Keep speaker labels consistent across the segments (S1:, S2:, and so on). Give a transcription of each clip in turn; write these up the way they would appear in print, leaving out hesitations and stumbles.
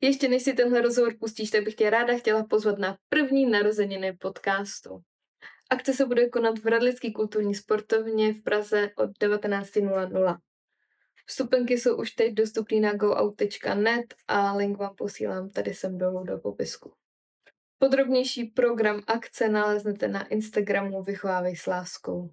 S1: Ještě než si tenhle rozhovor pustíš, tak bych tě ráda chtěla pozvat na první narozeniny podcastu. Akce se bude konat v Radlické kulturní sportovně v Praze od 19:00. Vstupenky jsou už teď dostupné na goout.net a link vám posílám tady sem dolů do popisku. Podrobnější program akce naleznete na Instagramu Vychovávej s láskou.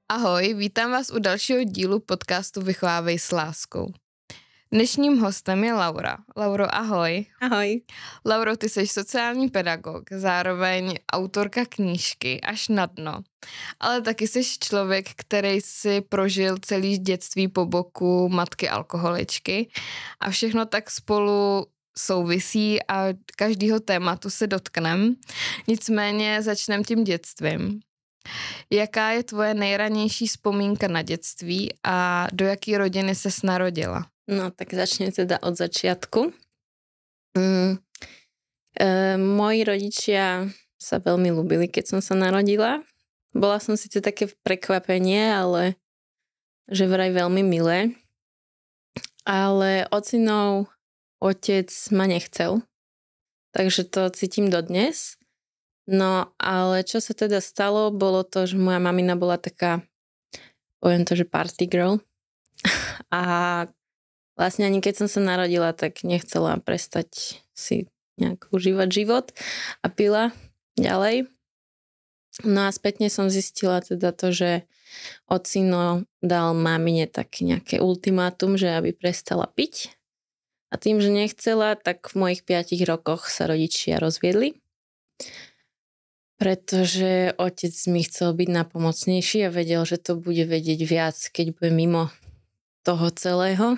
S2: Ahoj, vítám vás u dalšího dílu podcastu Vychovávej s láskou. Dnešním hostem je Laura. Lauro, ahoj.
S3: Ahoj.
S2: Lauro, ty jsi sociální pedagog, zároveň autorka knížky Až na dno, ale taky jsi člověk, který si prožil celý dětství po boku matky alkoholičky a všechno tak spolu souvisí a každého tématu se dotknem. Nicméně začneme tím dětstvím. Jaká je tvoje nejranější vzpomínka na dětství a do jaký rodiny ses narodila?
S3: No tak začnem teda od začiatku. Moji rodičia sa veľmi ľúbili, keď som sa narodila. Bola som síce také prekvapenie, ale že vraj veľmi milé. Ale ocinov otec ma nechcel. Takže to cítim dodnes. No, ale čo sa teda stalo, bolo to, že moja mamina bola taká, poviem to, že party girl. A vlastne ani keď som sa narodila, tak nechcela prestať si nejak užívať život a pila ďalej. No a spätne som zistila teda to, že ocino dal mamine tak nejaké ultimátum, že aby prestala piť. A tým, že nechcela, tak v mojich 5 rokoch sa rodičia rozviedli. Pretože otec mi chcel byť napomocnejší a vedel, že to bude vedieť viac, keď bude mimo toho celého.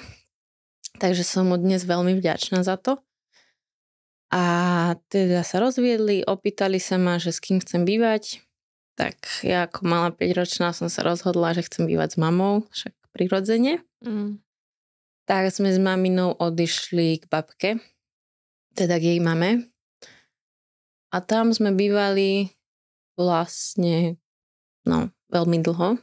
S3: Takže som mu dnes veľmi vďačná za to. A teda sa rozviedli, opýtali sa ma, že s kým chcem bývať. Tak ja ako malá 5-ročná som sa rozhodla, že chcem bývať s mamou, však prirodzene. Tak sme s maminou odišli k babke, teda k jej mame. A tam sme bývali vlastne veľmi dlho.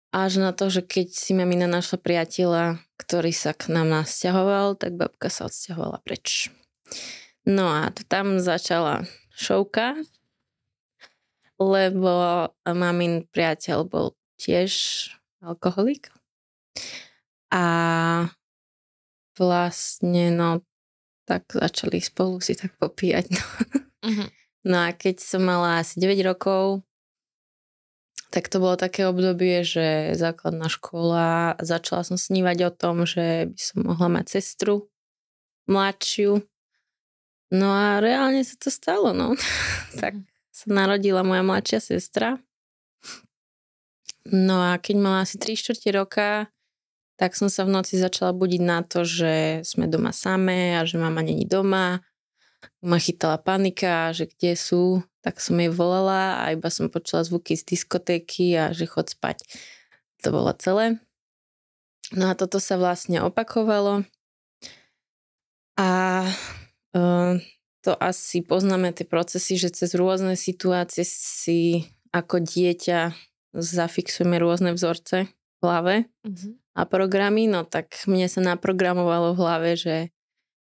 S3: Až na to, že keď si mamina našla priateľa, ktorý sa k nám nasťahoval, tak babka sa odsťahovala preč. No a tam začala šovka, lebo mamin priateľ bol tiež alkoholik. A vlastne tak začali spolu si tak popíjať. No a keď som mala asi 9 rokov, tak to bolo také obdobie, že základná škola, začala som snívať o tom, že by som mohla mať sestru mladšiu. No a reálne sa to stalo, Tak sa narodila moja mladšia sestra. No a keď mala asi 3/4 roka, tak som sa v noci začala budiť na to, že sme doma samé a že mama není doma. Ma chytala panika, že kde sú, tak som jej volala a iba som počula zvuky z diskotéky a že chod spať. To bolo celé. No a toto sa vlastne opakovalo. A to asi poznáme tie procesy, že cez rôzne situácie si ako dieťa zafixujeme rôzne vzorce v hlave. A programy, tak mne sa naprogramovalo v hlave, že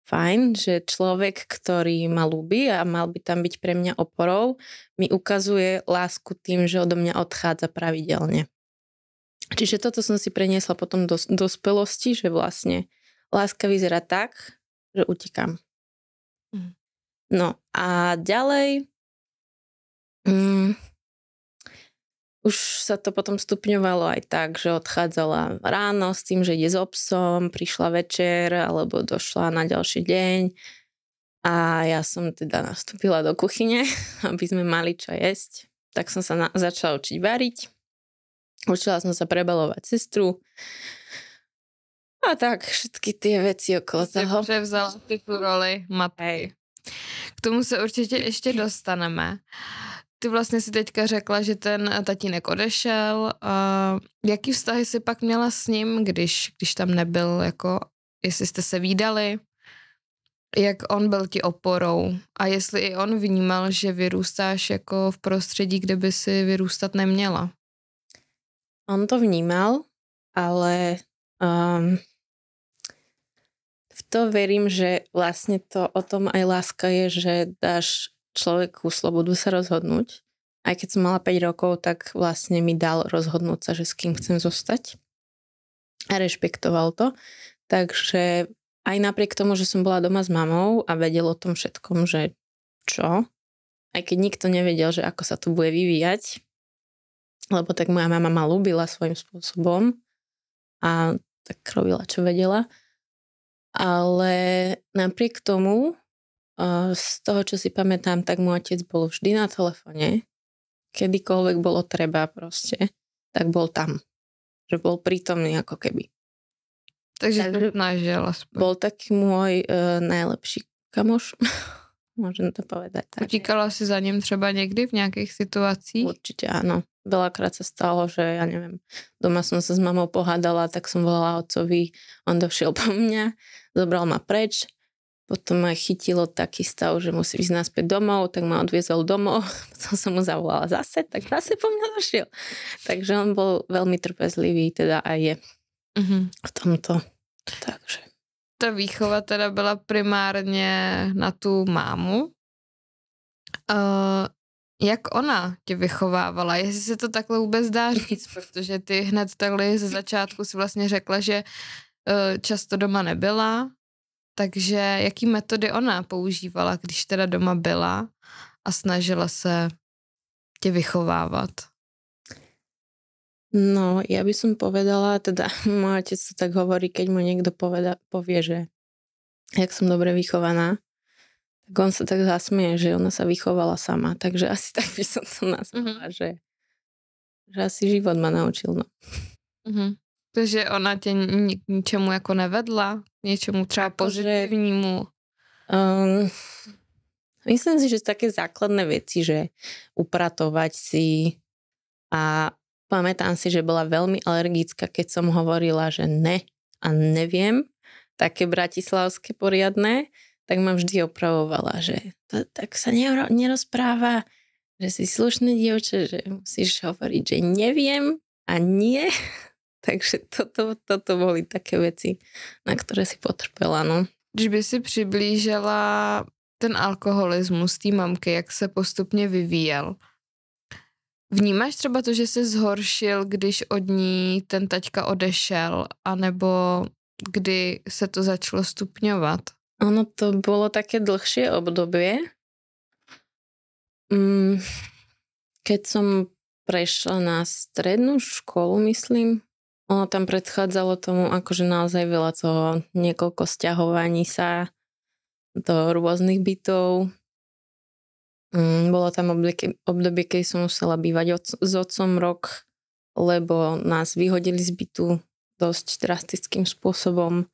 S3: fajn, že človek, ktorý ma ľúbi a mal by tam byť pre mňa oporou, mi ukazuje lásku tým, že odo mňa odchádza pravidelne. Čiže toto som si preniesla potom do dospelosti, že vlastne láska vyzerá tak, že utekám. No a ďalej už sa to potom stupňovalo aj tak, že odchádzala ráno s tým, že ide s obsom, prišla večer alebo došla na ďalší deň a ja som teda nastúpila do kuchyne, aby sme mali čo jesť. Tak som sa začala učiť variť. Učila som sa prebalovať sestru a tak všetky tie veci okolo toho.
S2: Převzala ty tu roli matky. K tomu se určitě ještě dostaneme. Ty vlastně si teďka řekla, že ten tatínek odešel. Jaký vztahy jsi pak měla s ním, když tam nebyl, jako jestli jste se vídali? jak on byl ti oporou a jestli i on vnímal, že vyrůstáš jako v prostředí, kde by si vyrůstat neměla.
S3: On to vnímal, ale v to verím, že vlastne to o tom aj láska je, že dáš človeku slobodu sa rozhodnúť. Aj keď som mala 5 rokov, tak vlastne mi dal rozhodnúť sa, že s kým chcem zostať. A rešpektoval to. Takže aj napriek tomu, že som bola doma s mamou a vedel o tom všetkom, že čo, aj keď nikto nevedel, že ako sa to bude vyvíjať, lebo tak moja mama ma ľúbila svojím spôsobom a tak robila, čo vedela. Ale napriek tomu, z toho, čo si pamätám, tak môj otec bol vždy na telefóne, kedykoľvek bolo treba proste, tak bol tam. Že bol prítomný ako keby.
S2: Takže to snažil aspoň.
S3: Bol taký môj najlepší kamoš. Môžem to povedať tak.
S2: Utíkala si za ním třeba někdy v nějakých situacích?
S3: Určite áno. Veľakrát sa stalo, že ja neviem, doma som sa s mamou pohádala, tak som volala otcovi, on došiel po mňa, zobral ma preč, potom ma chytilo taký stav, že musí ísť naspäť domov, tak ma odviezol domov, potom som mu zavolala zase, tak zase po mňa došiel. Takže on bol veľmi trpezlivý, teda aj je v tomto. Takže.
S2: Ta výchova teda byla primárně na tu mámu. Jak ona tě vychovávala? Jestli se to takhle vůbec dá říct, protože ty hned takhle ze začátku si vlastně řekla, že často doma nebyla, takže jaký metody ona používala, když teda doma byla a snažila se tě vychovávat?
S3: No, ja by som povedala, teda môj otec to tak hovorí, keď mu niekto povie, že jak som dobre vychovaná, tak on sa tak zasmie, že ona sa vychovala sama. Takže asi tak by som to nazvala, že asi život ma naučil. No.
S2: Takže ona tě ničemu jako nevedla? Něčemu třeba pozitivnímu?
S3: Myslím si, že také základné veci, že upratovať si a pamätám si, že bola veľmi alergická, keď som hovorila, že ne a neviem, také bratislavské poriadne, tak ma vždy opravovala, že to tak sa nerozpráva, že si slušné dievče, že musíš hovoriť, že neviem a nie. Takže toto boli také veci, na ktoré si potrpela. No.
S2: Když by si přiblížila ten alkoholismus té mamky, jak se postupně vyvíjel, vnímáš třeba to, že se zhoršil, když od ní ten taťka odešel, anebo kdy se to začalo stupňovat?
S3: Ono to bolo také dlhšie obdobie. Keď som prešla na strednú školu, myslím, ono tam predchádzalo tomu akože naozaj veľa toho, niekoľko sťahovaní sa do rôznych bytov. Bolo tam obdobie, keď som musela bývať s otcom rok, lebo nás vyhodili z bytu dosť drastickým spôsobom.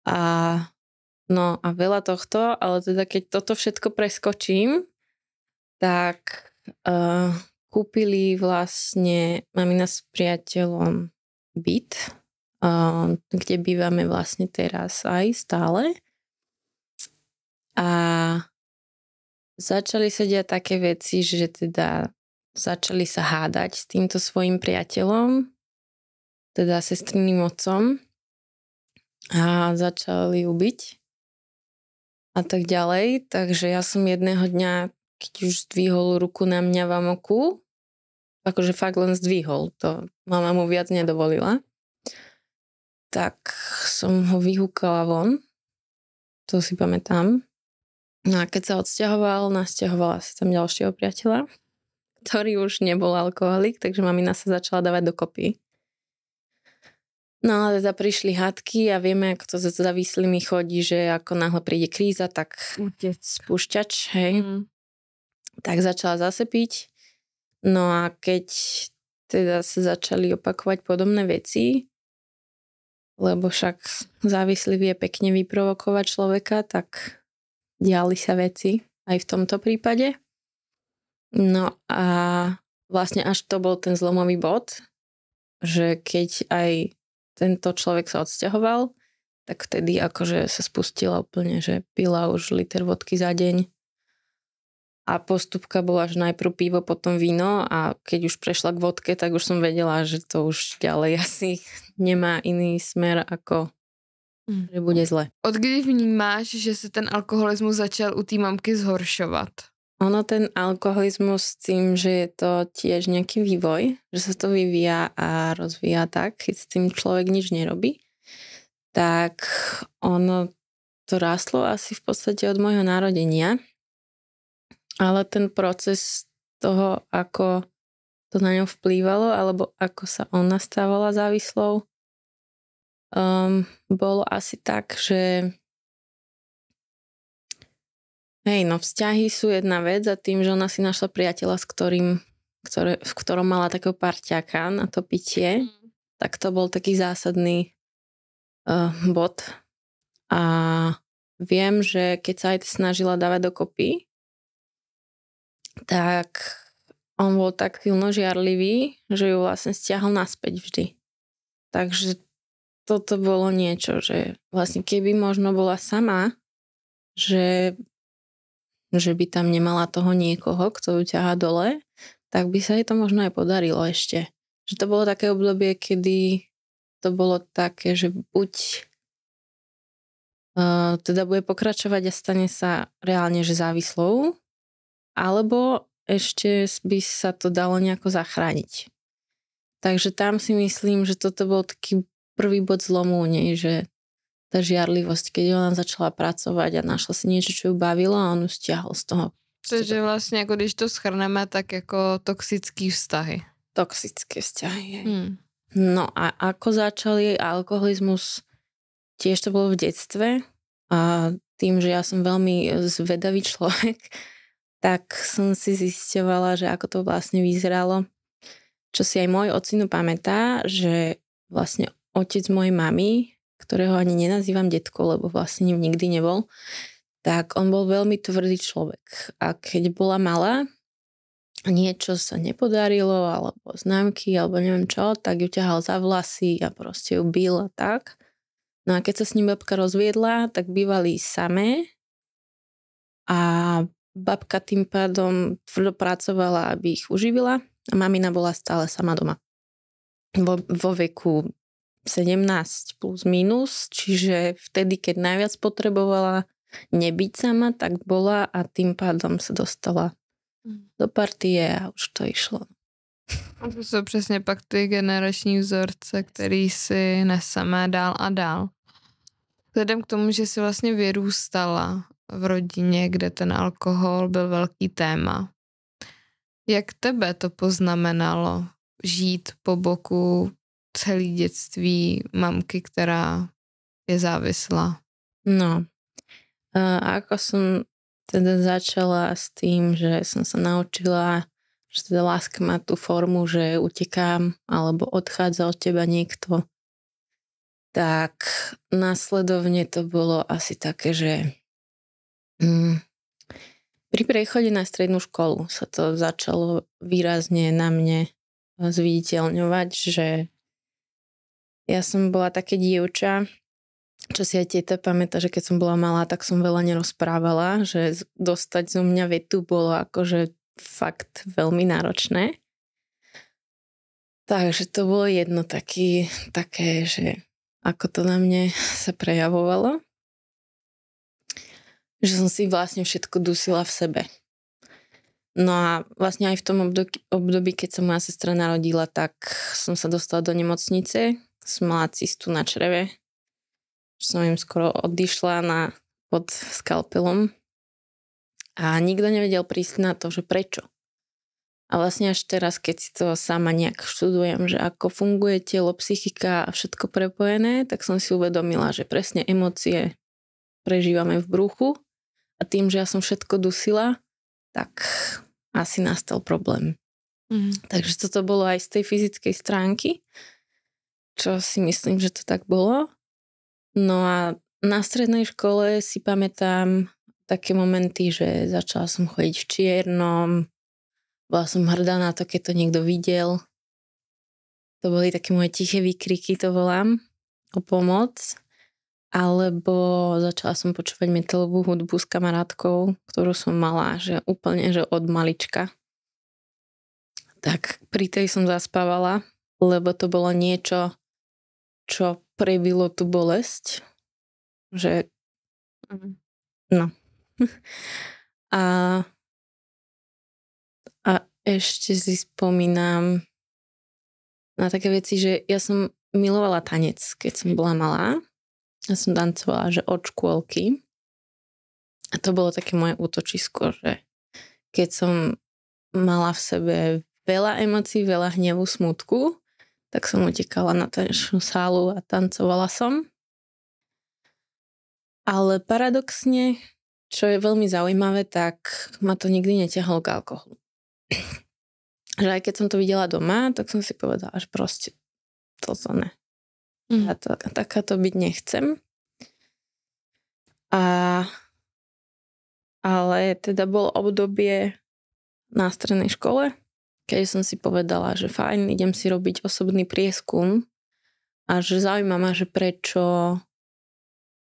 S3: A veľa tohto, ale teda keď toto všetko preskočím, tak kúpili vlastne mamina s priateľom byt, kde bývame vlastne teraz aj stále. A začali sa diať také veci, že teda začali sa hádať s týmto svojim priateľom, teda sestriným otcom, a začali ju byť a tak ďalej. Takže ja som jedného dňa, keď už zdvihol ruku na mňa v amoku, akože fakt len zdvihol, to mama mu viac nedovolila, tak som ho vyhúkala von, to si pamätám. No a keď sa nasťahovala si tam ďalšieho priateľa, ktorý už nebol alkoholik, takže mamina sa začala dávať dokopy. No ale teda prišli hádky a vieme, ako to za závislými chodí, že ako náhle príde kríza, tak spúšťač, hej. Tak začala zase piť. No a keď teda sa začali opakovať podobné veci, lebo však závislý vie pekne vyprovokovať človeka, tak diali sa veci aj v tomto prípade. No a vlastne až to bol ten zlomový bod, že keď aj tento človek sa odsťahoval, tak vtedy akože sa spustila úplne, že pila už liter vodky za deň. A postupka bola, že najprv pivo, potom víno a keď už prešla k vodke, tak už som vedela, že to už ďalej asi nemá iný smer ako že bude zle.
S2: Od kdy vnímáš, že se ten alkoholismus začal u té mamky zhoršovat?
S3: Ono ten alkoholizmus s tým, že je to tiež nejaký vývoj, že sa to vyvíja a rozvíja tak, keď s tým človek nič nerobí, tak ono to rástlo asi v podstate od môjho narodenia. Ale ten proces toho, ako to na ňu vplývalo, alebo ako sa ona stávala závislou, bolo asi tak, že vzťahy sú jedna vec a tým, že ona si našla priateľa, v ktorom mala takého parťáka na to pitie, tak to bol taký zásadný bod. A viem, že keď sa aj snažila dávať dokopy, tak on bol tak silno žiarlivý, že ju vlastne stiahol naspäť vždy. Takže toto bolo niečo, že vlastne keby možno bola sama, že by tam nemala toho niekoho, kto ju ťahá dole, tak by sa jej to možno aj podarilo ešte. Že to bolo také obdobie, kedy to bolo také, že buď teda bude pokračovať a stane sa reálne, že závislou, alebo ešte by sa to dalo nejako zachrániť. Takže tam si myslím, že toto bol taký prvý bod zlomu u nej, že tá žiarlivosť, keď ona začala pracovať a našla si niečo, čo ju bavilo a on ju stiahol z toho.
S2: Takže vlastně, jako když to shrneme, tak jako toxický vztahy.
S3: Toxické vzťahy. No a ako začal jej alkoholizmus, tiež to bolo v detstve a tým, že ja som veľmi zvedavý človek, tak som si zisťovala, že ako to vlastne vyzeralo. Čo si aj môj ocino pamätá, že vlastne otec mojej mamy, ktorého ani nenazývam detko, lebo vlastne ním nikdy nebol, tak on bol veľmi tvrdý človek. A keď bola malá, niečo sa nepodarilo, alebo známky, alebo neviem čo, tak ju ťahal za vlasy a proste ju bil a tak. No a keď sa s ním babka rozviedla, tak bývali samé a babka tým pádom tvrdo pracovala, aby ich uživila a mamina bola stále sama doma. Vo veku 17 plus minus, čiže vtedy, keď najviac potrebovala nebyť sama, tak bola a tým pádom sa dostala do partie a už to išlo.
S2: A to jsou přesně pak ty generační vzorce, který si neseme dál a dál. Vzhledem k tomu, že si vlastně vyrůstala v rodině, kde ten alkohol byl velký téma. Jak tebe to poznamenalo žít po boku celý dětství mamky, která je závislá?
S3: No, ako som teda začala s tým, že som sa naučila, že teda láska má tú formu, že utekám alebo odchádza od teba niekto, tak následovne to bolo asi také, že pri prechode na strednú školu sa to začalo výrazne na mne zviditeľňovať, že ja som bola také dievča, čo si aj teta pamätá, že keď som bola malá, tak som veľa nerozprávala, že dostať zo mňa vetu bolo akože fakt veľmi náročné. Takže to bolo jedno také, že ako to na mne sa prejavovalo. Že som si vlastne všetko dusila v sebe. No a vlastne aj v tom období, keď sa moja sestra narodila, tak som sa dostala do nemocnice. Som mala cystu na čreve. Som im skoro odišla pod skalpelom. A nikto nevedel prísť na to, že prečo. A vlastne až teraz, keď si to sama nejak študujem, že ako funguje telo, psychika a všetko prepojené, tak som si uvedomila, že presne emócie prežívame v bruchu a tým, že ja som všetko dusila, tak asi nastal problém. Takže toto bolo aj z tej fyzickej stránky, čo si myslím, že to tak bolo. No a na strednej škole si pamätám také momenty, že začala som chodiť v čiernom, bola som hrdá na to, keď to niekto videl. To boli také moje tiché výkriky, to volám, o pomoc. alebo začala som počúvať metalovú hudbu s kamarátkou, ktorú som mala, že úplne, že od malička. Tak pri tej som zaspávala, lebo to bolo niečo, čo prebilo tú bolesť, že no. A ešte si spomínam na také veci, že ja som milovala tanec, keď som bola malá. Ja som tancovala, že od škôlky. A to bolo také moje útočisko, že keď som mala v sebe veľa emócií, veľa hnevu, smutku, tak som utekala na tanečnú sálu a tancovala som. Ale paradoxne, čo je veľmi zaujímavé, tak ma to nikdy neťahalo k alkoholu. Že aj keď som to videla doma, tak som si povedala, že proste toto ne. Ja takáto byť nechcem. Ale teda bolo obdobie na strednej škole, keď som si povedala, že fajn, idem si robiť osobný prieskum a že zaujíma ma, že prečo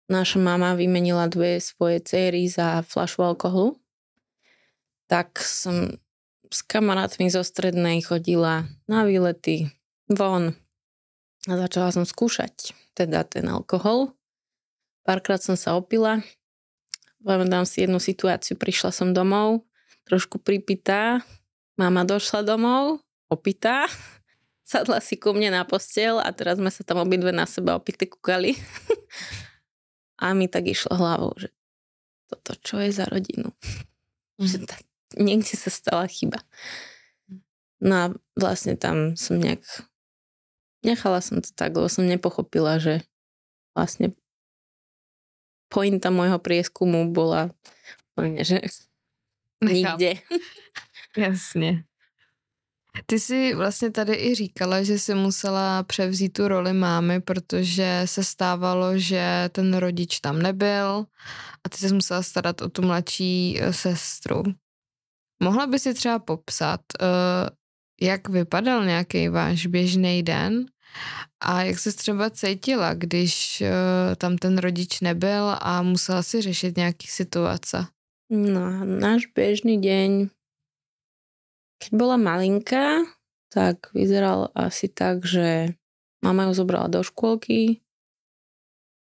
S3: naša mama vymenila 2 svoje céry za fľašu alkoholu. Tak som s kamarátmi zo strednej chodila na výlety von a začala som skúšať teda ten alkohol. Párkrát som sa opila. Pamätám si jednu situáciu, prišla som domov, trošku pripitá, mama došla domov, opitá, sadla si ku mne na posteľ a teraz sme sa tam obidve na seba opity kúkali. A mi tak išlo hlavou, že toto čo je za rodinu? Že niekde sa stala chyba. No a vlastne tam som nechala som to tak, lebo som nepochopila, že vlastne pointa môjho prieskumu bola že nikde.
S2: Jasně. Ty jsi vlastně tady i říkala, že jsi musela převzít tu roli mámy, protože se stávalo, že ten rodič tam nebyl a ty jsi musela starat o tu mladší sestru. Mohla by si třeba popsat, jak vypadal nějaký váš běžný den a jak se třeba cítila, když tam ten rodič nebyl a musela si řešit nějaký situace?
S3: No, náš bežný deň, keď bola malinká, tak vyzeral asi tak, že mama ju zobrala do škôlky,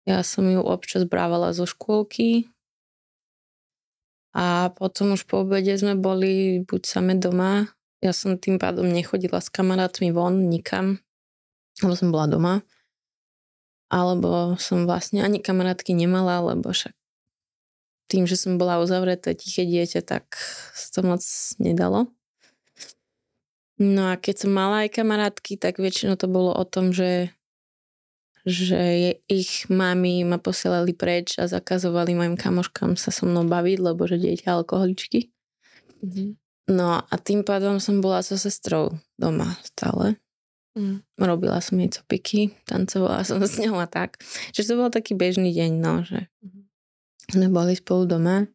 S3: ja som ju občas brávala zo škôlky a potom už po obede sme boli buď same doma, ja som tým pádom nechodila s kamarátmi von nikam, lebo som bola doma, alebo som vlastne ani kamarátky nemala, lebo však tým, že som bola uzavretá tiché dieťa, tak to moc nedalo. No a keď som mala aj kamarátky, tak väčšinou to bolo o tom, že ich mami ma posielali preč a zakazovali mojim kamoškám sa so mnou baviť, lebo že dieťa alkoholičky. No a tým pádom som bola so sestrou doma stále. Robila som jej copiky, tancovala som s ňou a tak. Čiže to bol taký bežný deň, no, že sme boli spolu doma,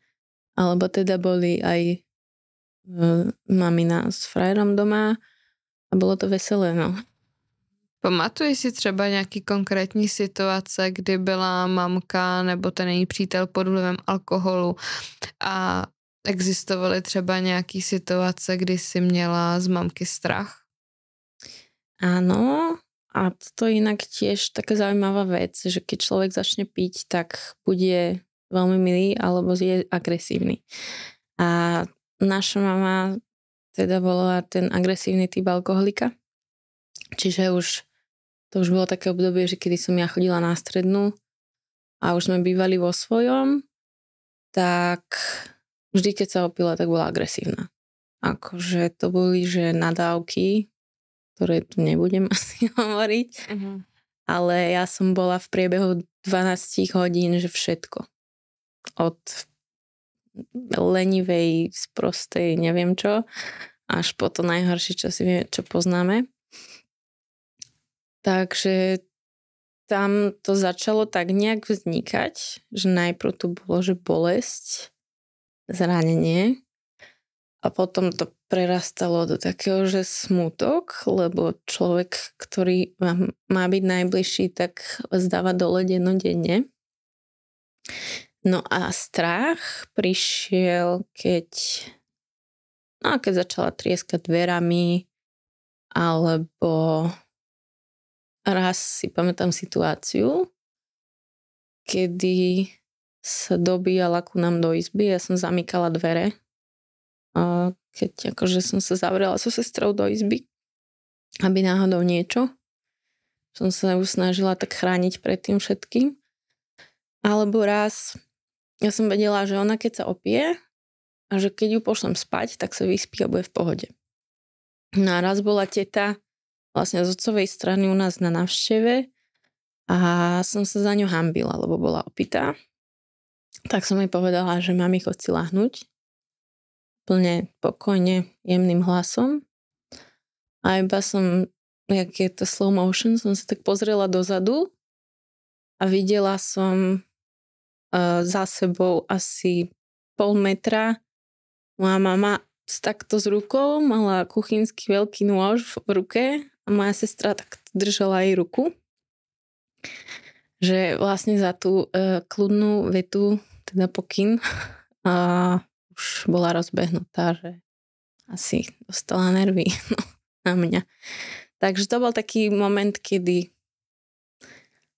S3: alebo teda boli aj mamina s frajerom doma a bylo to veselé, no.
S2: Pamatuješ si třeba nějaký konkrétní situace, kdy byla mamka nebo ten její přítel pod vlivem alkoholu a existovaly třeba nějaký situace, kdy si měla z mamky strach?
S3: Áno, a to je inak tiež taká zaujímavá vec, že keď človek začne piť, tak bude veľmi milý alebo je agresívny. A naša mama teda bola ten agresívny typ alkoholika. Čiže to už bolo také obdobie, že kedy som ja chodila na strednú a už sme bývali vo svojom, tak vždy, keď sa opila, tak bola agresívna. Akože to boli, že nadávky, ktoré tu nebudem asi hovoriť, ale ja som bola v priebehu 12 hodín, že všetko. Od lenivej, sprostej, neviem čo, až po to najhoršie, čo poznáme. Takže tam to začalo tak nejak vznikať, že najprv tu bolo, že bolesť, zranenie a potom to prerastalo do takého, že smutok, lebo človek, ktorý má byť najbližší, tak zdáva dole dennodenne. No a strach prišiel, keď začala trieskať dverami, alebo raz si pamätám situáciu, kedy sa dobíjala ku nám do izby, ja som zamykala dvere. A keď akože som sa zavrela so sestrou do izby, aby náhodou niečo, som sa ju snažila tak chrániť pred tým všetkým. Alebo raz, ja som vedela, že ona keď sa opije a že keď ju pošlem spať, tak sa vyspí a bude v pohode. No a raz bola teta vlastne z otcovej strany u nás na návšteve a som sa za ňu hanbila, lebo bola opitá. Tak som jej povedala, že mami, chod si ľahnuť. Plne pokojne, jemným hlasom. A iba som, jak je to slow motion, som sa tak pozrela dozadu a videla som za sebou asi pol metra. Moja mama takto s rukou mala kuchynský veľký nôž v ruke a moja sestra tak držala jej ruku. Že vlastne za tú kľudnú vetu, teda pokyn, už bola rozbehnutá, že asi dostala nervy na mňa. Takže to bol taký moment, kedy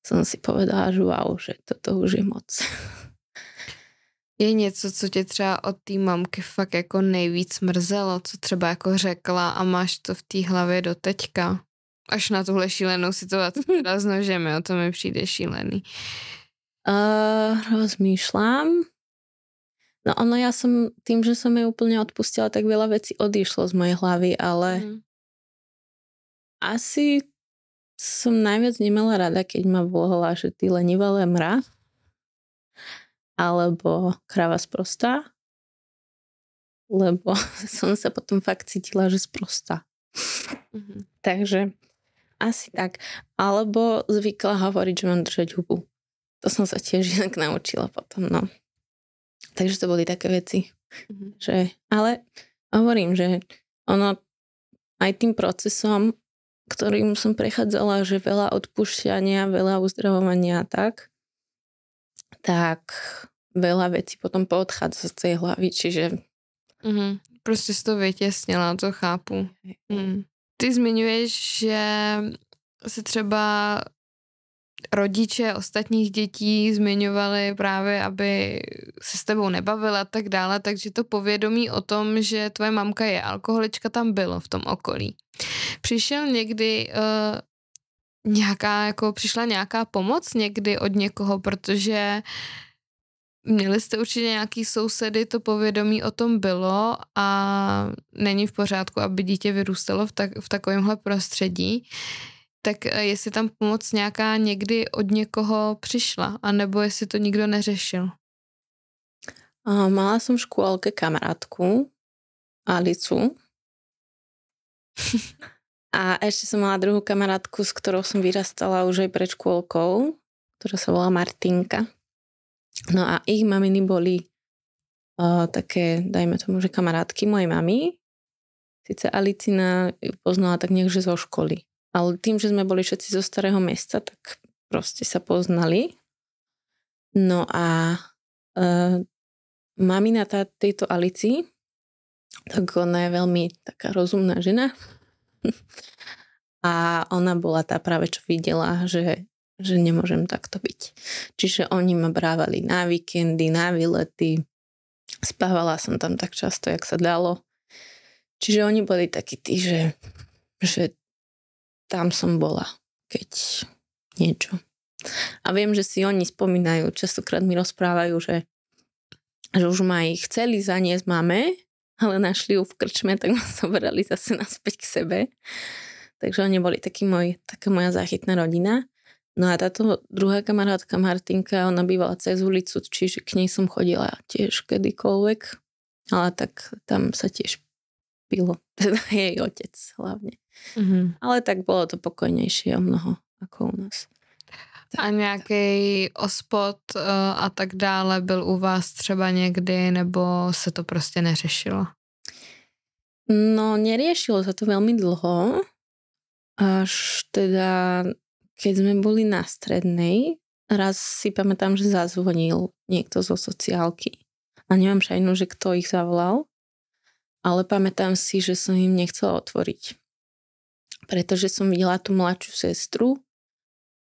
S3: som si povedala, že wow, že toto už je moc.
S2: Je něco, co tě třeba od té mamky fakt jako nejvíc mrzelo, co třeba jako řekla a máš to v té hlavě do teďka? Až na tuhle šílenou situaci teda s nožem, jo, to mi přijde šílený.
S3: Rozmýšľam. No ono, ja som tým, že som jej úplne odpustila, tak veľa vecí odišlo z mojej hlavy, ale asi som najviac nemala rada, keď ma volala, že ty lenivá lemra alebo krava sprostá, lebo som sa potom fakt cítila, že sprostá. Takže asi tak. Alebo zvykla hovoriť, že mám držať hubu. To som sa tiež inak naučila potom, no. Takže to boli také veci. Že, ale hovorím, že ono aj tým procesom, ktorým som prechádzala, že veľa odpúšťania, veľa uzdravovania tak veľa vecí potom poodchádza z tej hlavy, čiže...
S2: Prostě si to vytěsnila, to chápu. Ty zmiňuješ, že se třeba rodiče ostatních dětí zmiňovali právě, aby se s tebou nebavila a tak dále, takže to povědomí o tom, že tvoje mamka je alkoholička, tam bylo v tom okolí. Přišel někdy přišla nějaká pomoc někdy od někoho, protože měli jste určitě nějaký sousedy, to povědomí o tom bylo a není v pořádku, aby dítě vyrůstalo v takovémhle prostředí. Tak jestli tam pomoc nějaká někdy od někoho přišla, anebo jestli to nikdo neřešil?
S3: Mala som v škôlke kamarátku, Alicu. A ešte som mala druhú kamarátku, s ktorou som vyrastala už aj pred škôlkou, ktorá sa volá Martinka. No a ich maminy boli také, dajme tomu, že kamarátky mojej mamy. Sice Alicina ju poznala tak niekde zo školy. Ale tým, že sme boli všetci zo starého mesta, tak proste sa poznali. No a mamina tejto Alici, tak ona je veľmi taká rozumná žena. A ona bola tá práve, čo videla, že nemôžem takto byť. Čiže oni ma brávali na víkendy, na výlety. Spávala som tam tak často, jak sa dalo. Čiže oni boli takí tí, že tam som bola, keď niečo. A viem, že si oni spomínajú, častokrát mi rozprávajú, že už ma ich chceli zaniesť mame, ale našli ju v krčme, tak ma zobrali zase naspäť k sebe. Takže oni boli taká moja záchytná rodina. No a táto druhá kamarátka Martinka, ona bývala cez ulicu, čiže k nej som chodila tiež kedykoľvek. Ale tak tam sa tiež pilo. Teda jej otec hlavne. Ale tak bolo to pokojnejšie o mnoho ako u nás.
S2: A nějaký ospod a tak dále byl u vás třeba někdy, nebo se to prostě neřešilo?
S3: No, neriešilo sa to veľmi dlho. Až teda, keď sme boli na strednej, raz si pamätám, že zazvonil niekto zo sociálky. A nemám šajnu, že kto ich zavolal, ale pamätám si, že som im nechcela otvoriť. Pretože som videla tú mladšiu sestru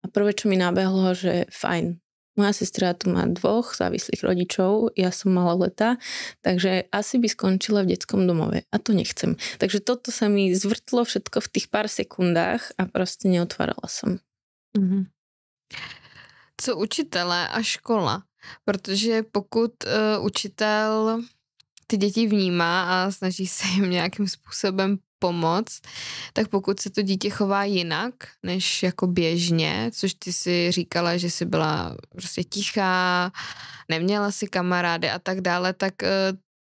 S3: a prvé, čo mi nabehlo, že fajn, moja sestra tu má 2 závislých rodičov, ja som maloletá, takže asi by skončila v detskom domove a to nechcem. Takže toto sa mi zvrtlo všetko v tých pár sekundách a proste neotvárala som.
S2: Mhm. Co učitelé a škola? Protože pokud učitel ty děti vnímá a snaží se jim nějakým způsobem pomoct, tak pokud se to dítě chová jinak, než jako běžně, což ty si říkala, že jsi byla prostě tichá, neměla si kamarády a tak dále, tak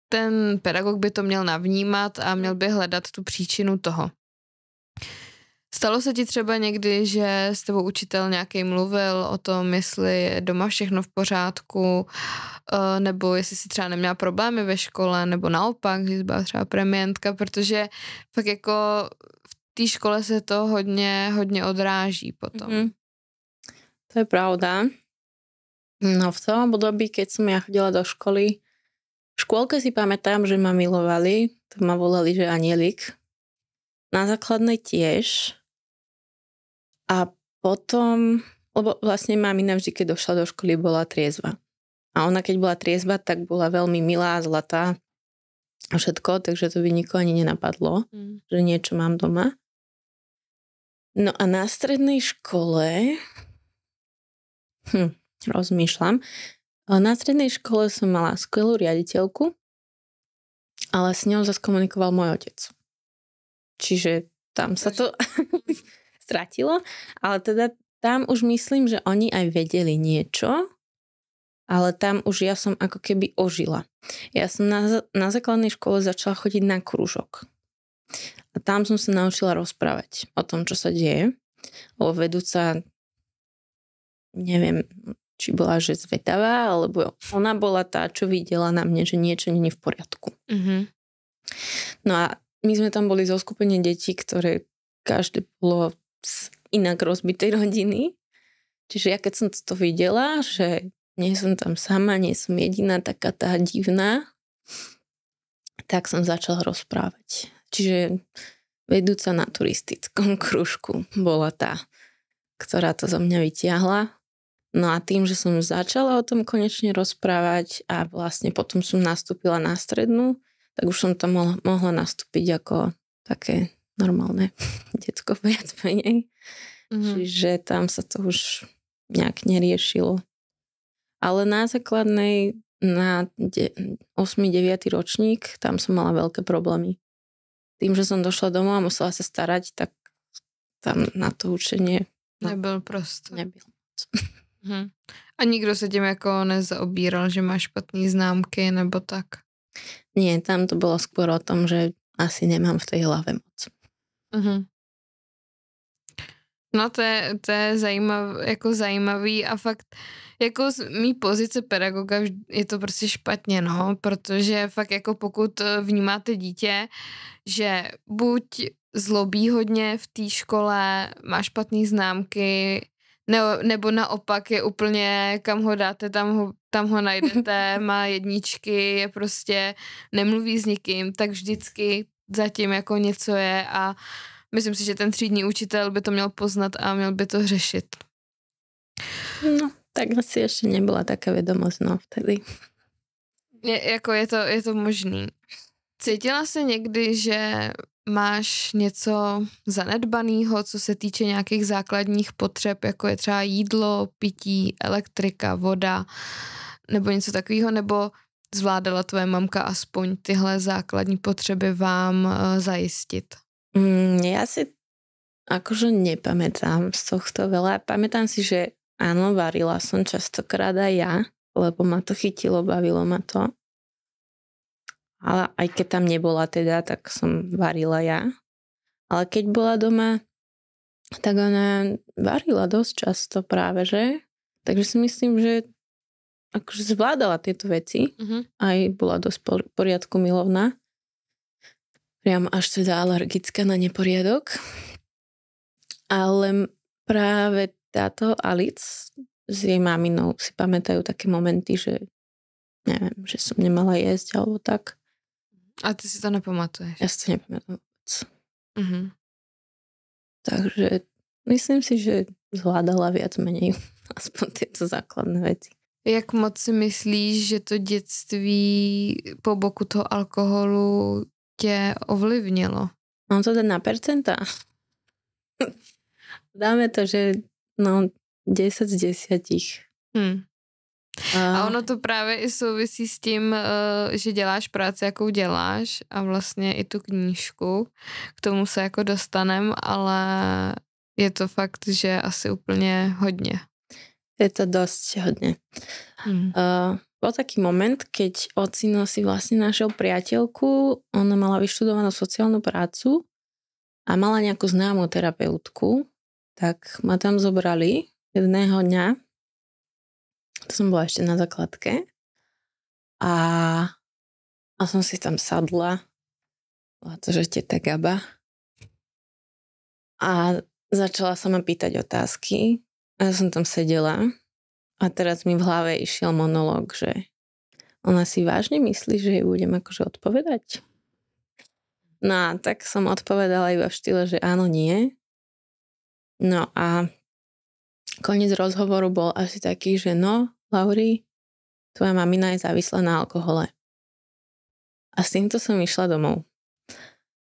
S2: ten pedagog by to měl navnímat a měl by hledat tu příčinu toho. Stalo se ti třeba někdy, že s tebou učitel nějaký mluvil o tom, jestli je doma všechno v pořádku, nebo jestli si třeba neměla problémy ve škole, nebo naopak, že jsi byla třeba premiantka, protože fakt jako v té škole se to hodně odráží potom.
S3: Mm-hmm. To je pravda. No v tom období, keď som ja chodila do školy, v škôlke si pamätám, že ma milovali, to ma volali, že anielik. Na základnej tiež. A potom, lebo vlastne mamina vždy, keď došla do školy, bola triezva. A ona, keď bola triezva, tak bola veľmi milá, zlatá a všetko, takže to by nikoho ani nenapadlo, že niečo mám doma. No a na strednej škole rozmýšľam. Na strednej škole som mala skvelú riaditeľku, ale s ňou zase komunikoval môj otec. Čiže tam sa to stratilo, ale teda tam už myslím, že oni aj vedeli niečo, ale tam už ja som ako keby ožila. Ja som na základnej škole začala chodiť na krúžok. A tam som sa naučila rozprávať o tom, čo sa deje. Lebo vedúca, neviem, či bola, že zvedavá, alebo ona bola tá, čo videla na mne, že niečo nie je v poriadku. Mm-hmm. No a my sme tam boli zoskupenie detí, ktoré každé bolo z inak rozbitej rodiny. Čiže ja keď som to videla, že nie som tam sama, nie som jediná taká tá divná, tak som začala rozprávať. Čiže vedúca na turistickom kružku bola tá, ktorá to zo mňa vytiahla. No a tým, že som začala o tom konečne rozprávať a vlastne potom som nastúpila na strednú, tak už som tam mohla nastúpiť ako také normálne decko viac menej. Mm-hmm. Čiže tam sa to už nejak neriešilo. Ale na základnej, na 8. 9. ročník, tam som mala veľké problémy. Tým, že som došla domov a musela sa starať, tak tam na to učenie
S2: nebyl prostor.
S3: Nebyl.
S2: A nikdo se tím jako nezaobíral, že máš špatný známky nebo tak?
S3: Nie, tam to bolo skôr o tom, že asi nemám v tej hlave moc.
S2: No to je zajímavý a fakt jako z mý pozice pedagoga je to prostě špatně, no, protože fakt jako pokud vnímáte dítě, že buď zlobí hodně v té škole, má špatný známky, nebo naopak je úplně, kam ho dáte, tam ho najdete, má jedničky, je prostě, nemluví s nikým, tak vždycky zatím jako něco je a myslím si, že ten třídní učitel by to měl poznat a měl by to řešit.
S3: No, tak asi ještě nebyla taká vědomost, no, vtedy.
S2: Je to možný. Cítila jsi někdy, že máš něco zanedbanýho, co se týče nějakých základních potřeb, jako je třeba jídlo, pití, elektrika, voda, nebo něco takového, nebo zvládala tvoje mamka aspoň tyhle základní potřeby vám zajistit?
S3: Ja si akože nepamätám z tohto veľa. Pamätám si, že áno, varila som častokrát aj ja, lebo ma to chytilo, bavilo ma to. Ale aj keď tam nebola teda, tak som varila ja. Ale keď bola doma, tak ona varila dosť často práve, že? Takže si myslím, že akože zvládala tieto veci. Aj bola dosť poriadku milovná. Priam až teda alergická na neporiadok. Ale práve táto Alic s jej maminou si pamätajú také momenty, že neviem, že som nemala jesť alebo tak.
S2: A ty si to nepamatuješ?
S3: Ja si to nepamätám vôbec.
S2: Mhm.
S3: Takže myslím si, že zvládala viac menej aspoň tieto základné veci.
S2: Jak moc si myslíš, že to dětství po boku toho alkoholu tě ovlivnilo?
S3: Mám to dať na percentá? Dáme to, že 10 z 10.
S2: A ono to právě i souvisí s tím, že děláš práci, jakou děláš a vlastně i tu knížku. K tomu se jako dostanem, ale je to fakt, že asi úplně hodně.
S3: Je to dosť hodne. Bol taký moment, keď ocino si vlastne našiel priateľku, ona mala vyštudovanú sociálnu prácu a mala nejakú známú terapeutku, tak ma tam zobrali jedného dňa. To som bola ešte na základke a som si tam sadla. Bola to, že teta Gaba. A začala sa ma pýtať otázky. A ja som tam sedela a teraz mi v hlave išiel monológ, že ona si vážne myslí, že jej budem akože odpovedať. No a tak som odpovedala iba v štýle, že áno, nie. No a koniec rozhovoru bol asi taký, že no, Lauri, tvoja mamina je závislá na alkohole. A s týmto som išla domov.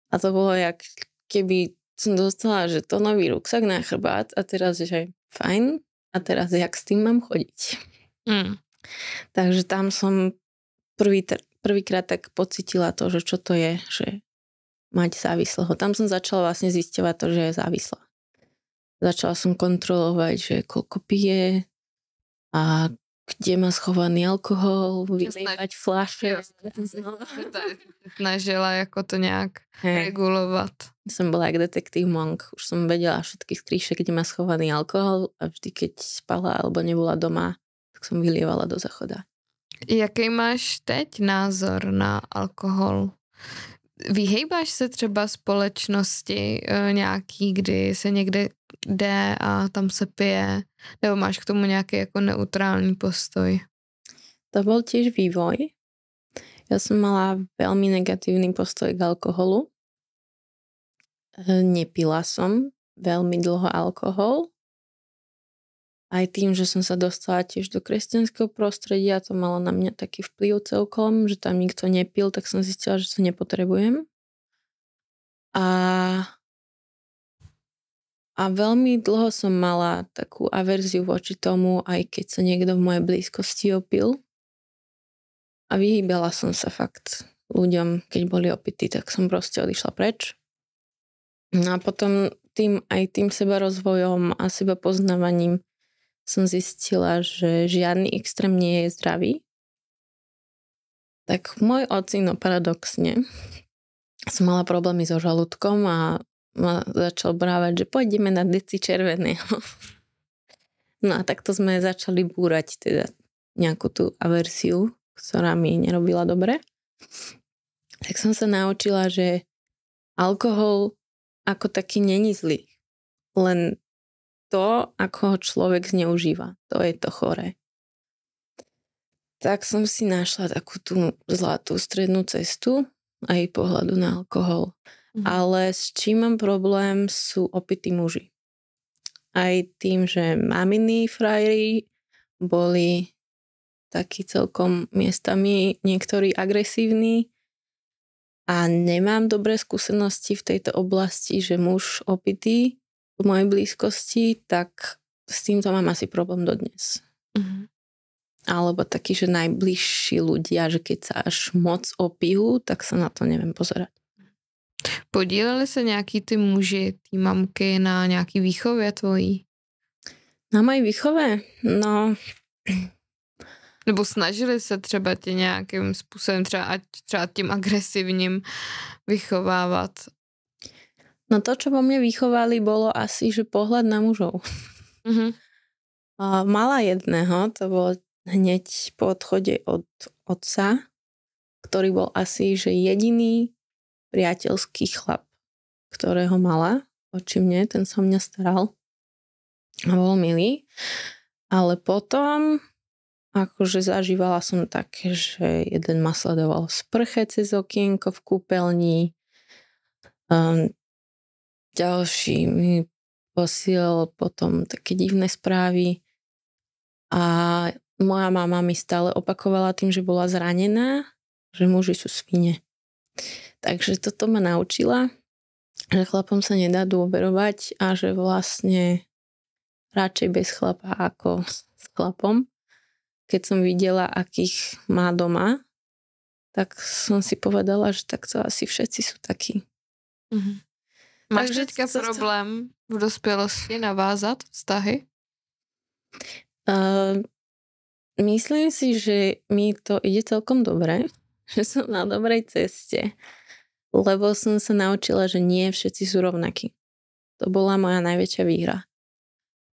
S3: A to bolo jak keby som dostala, že to nový ruksak na chrbát a teraz, že fajn, a teraz jak s tým mám chodiť. Takže tam som prvýkrát tak pocitila to, že čo to je, že mať závislého. Tam som začala vlastne zisťovať to, že je závislá. Začala som kontrolovať, že koľko pije a kde má schovaný alkohol, vylejvať fľaše.
S2: Snažila jako to nějak regulovat.
S3: Som bola jak detektív Monk. Už som vedela všetky skríše, kde má schovaný alkohol a vždy, keď spala alebo nebola doma, tak som vylievala do záchoda.
S2: Jaký máš teď názor na alkohol? Vyhejbáš se třeba společnosti nějaký, kdy se někde jde a tam se pije? Nebo máš k tomu nějaký jako neutrální postoj?
S3: To bol tiež vývoj. Ja som mala veľmi negatívny postoj k alkoholu. Nepila som veľmi dlho alkohol. Aj tým, že som sa dostala tiež do kresťanského prostredia, to malo na mňa taký vplyv celkom, že tam nikto nepil, tak som zistila, že to nepotrebujem. A veľmi dlho som mala takú averziu voči tomu, aj keď sa niekto v mojej blízkosti opil. A vyhýbala som sa fakt ľuďom, keď boli opití, tak som proste odišla preč. No a potom tým sebarozvojom a sebapoznávaním som zistila, že žiadny extrém nie je zdravý. Tak môj ocino paradoxne som mala problémy so žalúdkom a ma začal brávať, že pôjdeme na deci červeného. No a takto sme začali búrať teda nejakú tú aversiu, ktorá mi nerobila dobre. Tak som sa naučila, že alkohol ako taký není zlý. Len to, ako ho človek zneužíva. To je to choré. Tak som si našla takú tú zlatú strednú cestu aj pohľadu na alkohol. Ale s čím mám problém sú opití muži. Aj tým, že maminy frajeri boli takí celkom miestami niektorí agresívni a nemám dobré skúsenosti v tejto oblasti, že muž opitý v mojej blízkosti, tak s týmto mám asi problém dodnes. Alebo taký, že najbližší ľudia, že keď sa až moc opijú, tak sa na to neviem pozerať.
S2: Podíleli se nějaký ty muži, ty mamky na nějaký výchově tvojí?
S3: Na mojej výchove? No.
S2: Nebo snažili se třeba tě nějakým způsobem, třeba tím agresivním vychovávat?
S3: No to, čo vo mne vychovali, bolo asi, že pohľad na mužov. Mala jedného, to bolo hneď po odchode od otca, ktorý bol asi, že jediný priateľský chlap, ktorého mala voči mne, ten sa mňa staral a bol milý. Ale potom akože zažívala som také, že jeden ma sledoval v sprche cez okienko v kúpeľni, ďalší mi posielal potom také divné správy a moja mama mi stále opakovala tým, že bola zranená, že muži sú svine. Takže toto ma naučila, že chlapom sa nedá dôverovať a že vlastne radšej bez chlapa ako s chlapom. Keď som videla, akých má doma, tak som si povedala, že takto asi všetci sú takí.
S2: Mhm. Máš
S3: Takže
S2: teďka problém v dospělosti navázat vztahy?
S3: Myslím si, že mi to ide celkom dobre, že som na dobrej ceste, lebo som sa naučila, že nie všetci sú rovnakí. To bola moja najväčšia výhra.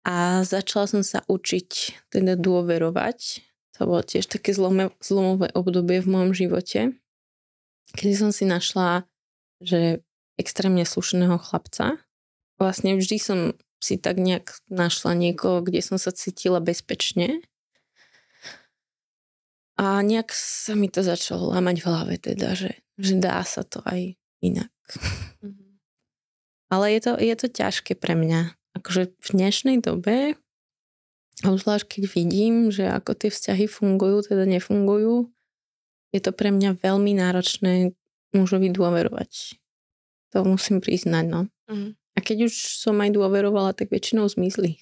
S3: A začala som sa učiť teda dôverovať. To bolo tiež také zlomové obdobie v mojom živote, kedy som si našla, že extrémne slušného chlapca. Vlastne vždy som si tak nejak našla niekoho, kde som sa cítila bezpečne. A nejak sa mi to začalo lámať v hlave teda, že dá sa to aj inak. Mm-hmm. Ale je to ťažké pre mňa. Akože v dnešnej dobe, obzvlášť keď vidím, že ako tie vzťahy fungujú, teda nefungujú, je to pre mňa veľmi náročné mužovi dôverovať. To musím priznať, no. Mm. A keď už som aj dôverovala, tak väčšinou zmizli.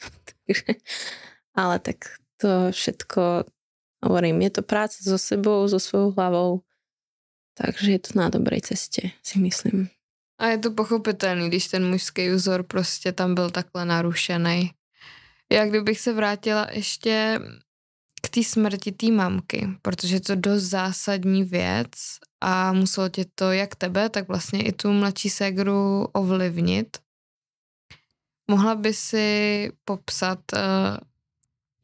S3: Ale tak to všetko, hovorím, je to práca so sebou, so svojou hlavou, takže je to na dobrej ceste, si myslím.
S2: A je to pochopitelný, když ten mužský vzor prostě tam byl takhle narušený. Já kdybych se vrátila ještě k té smrti té mamky, protože je to dost zásadní věc a muselo tě to jak tebe, tak vlastně i tu mladší ségru ovlivnit. Mohla by si popsat,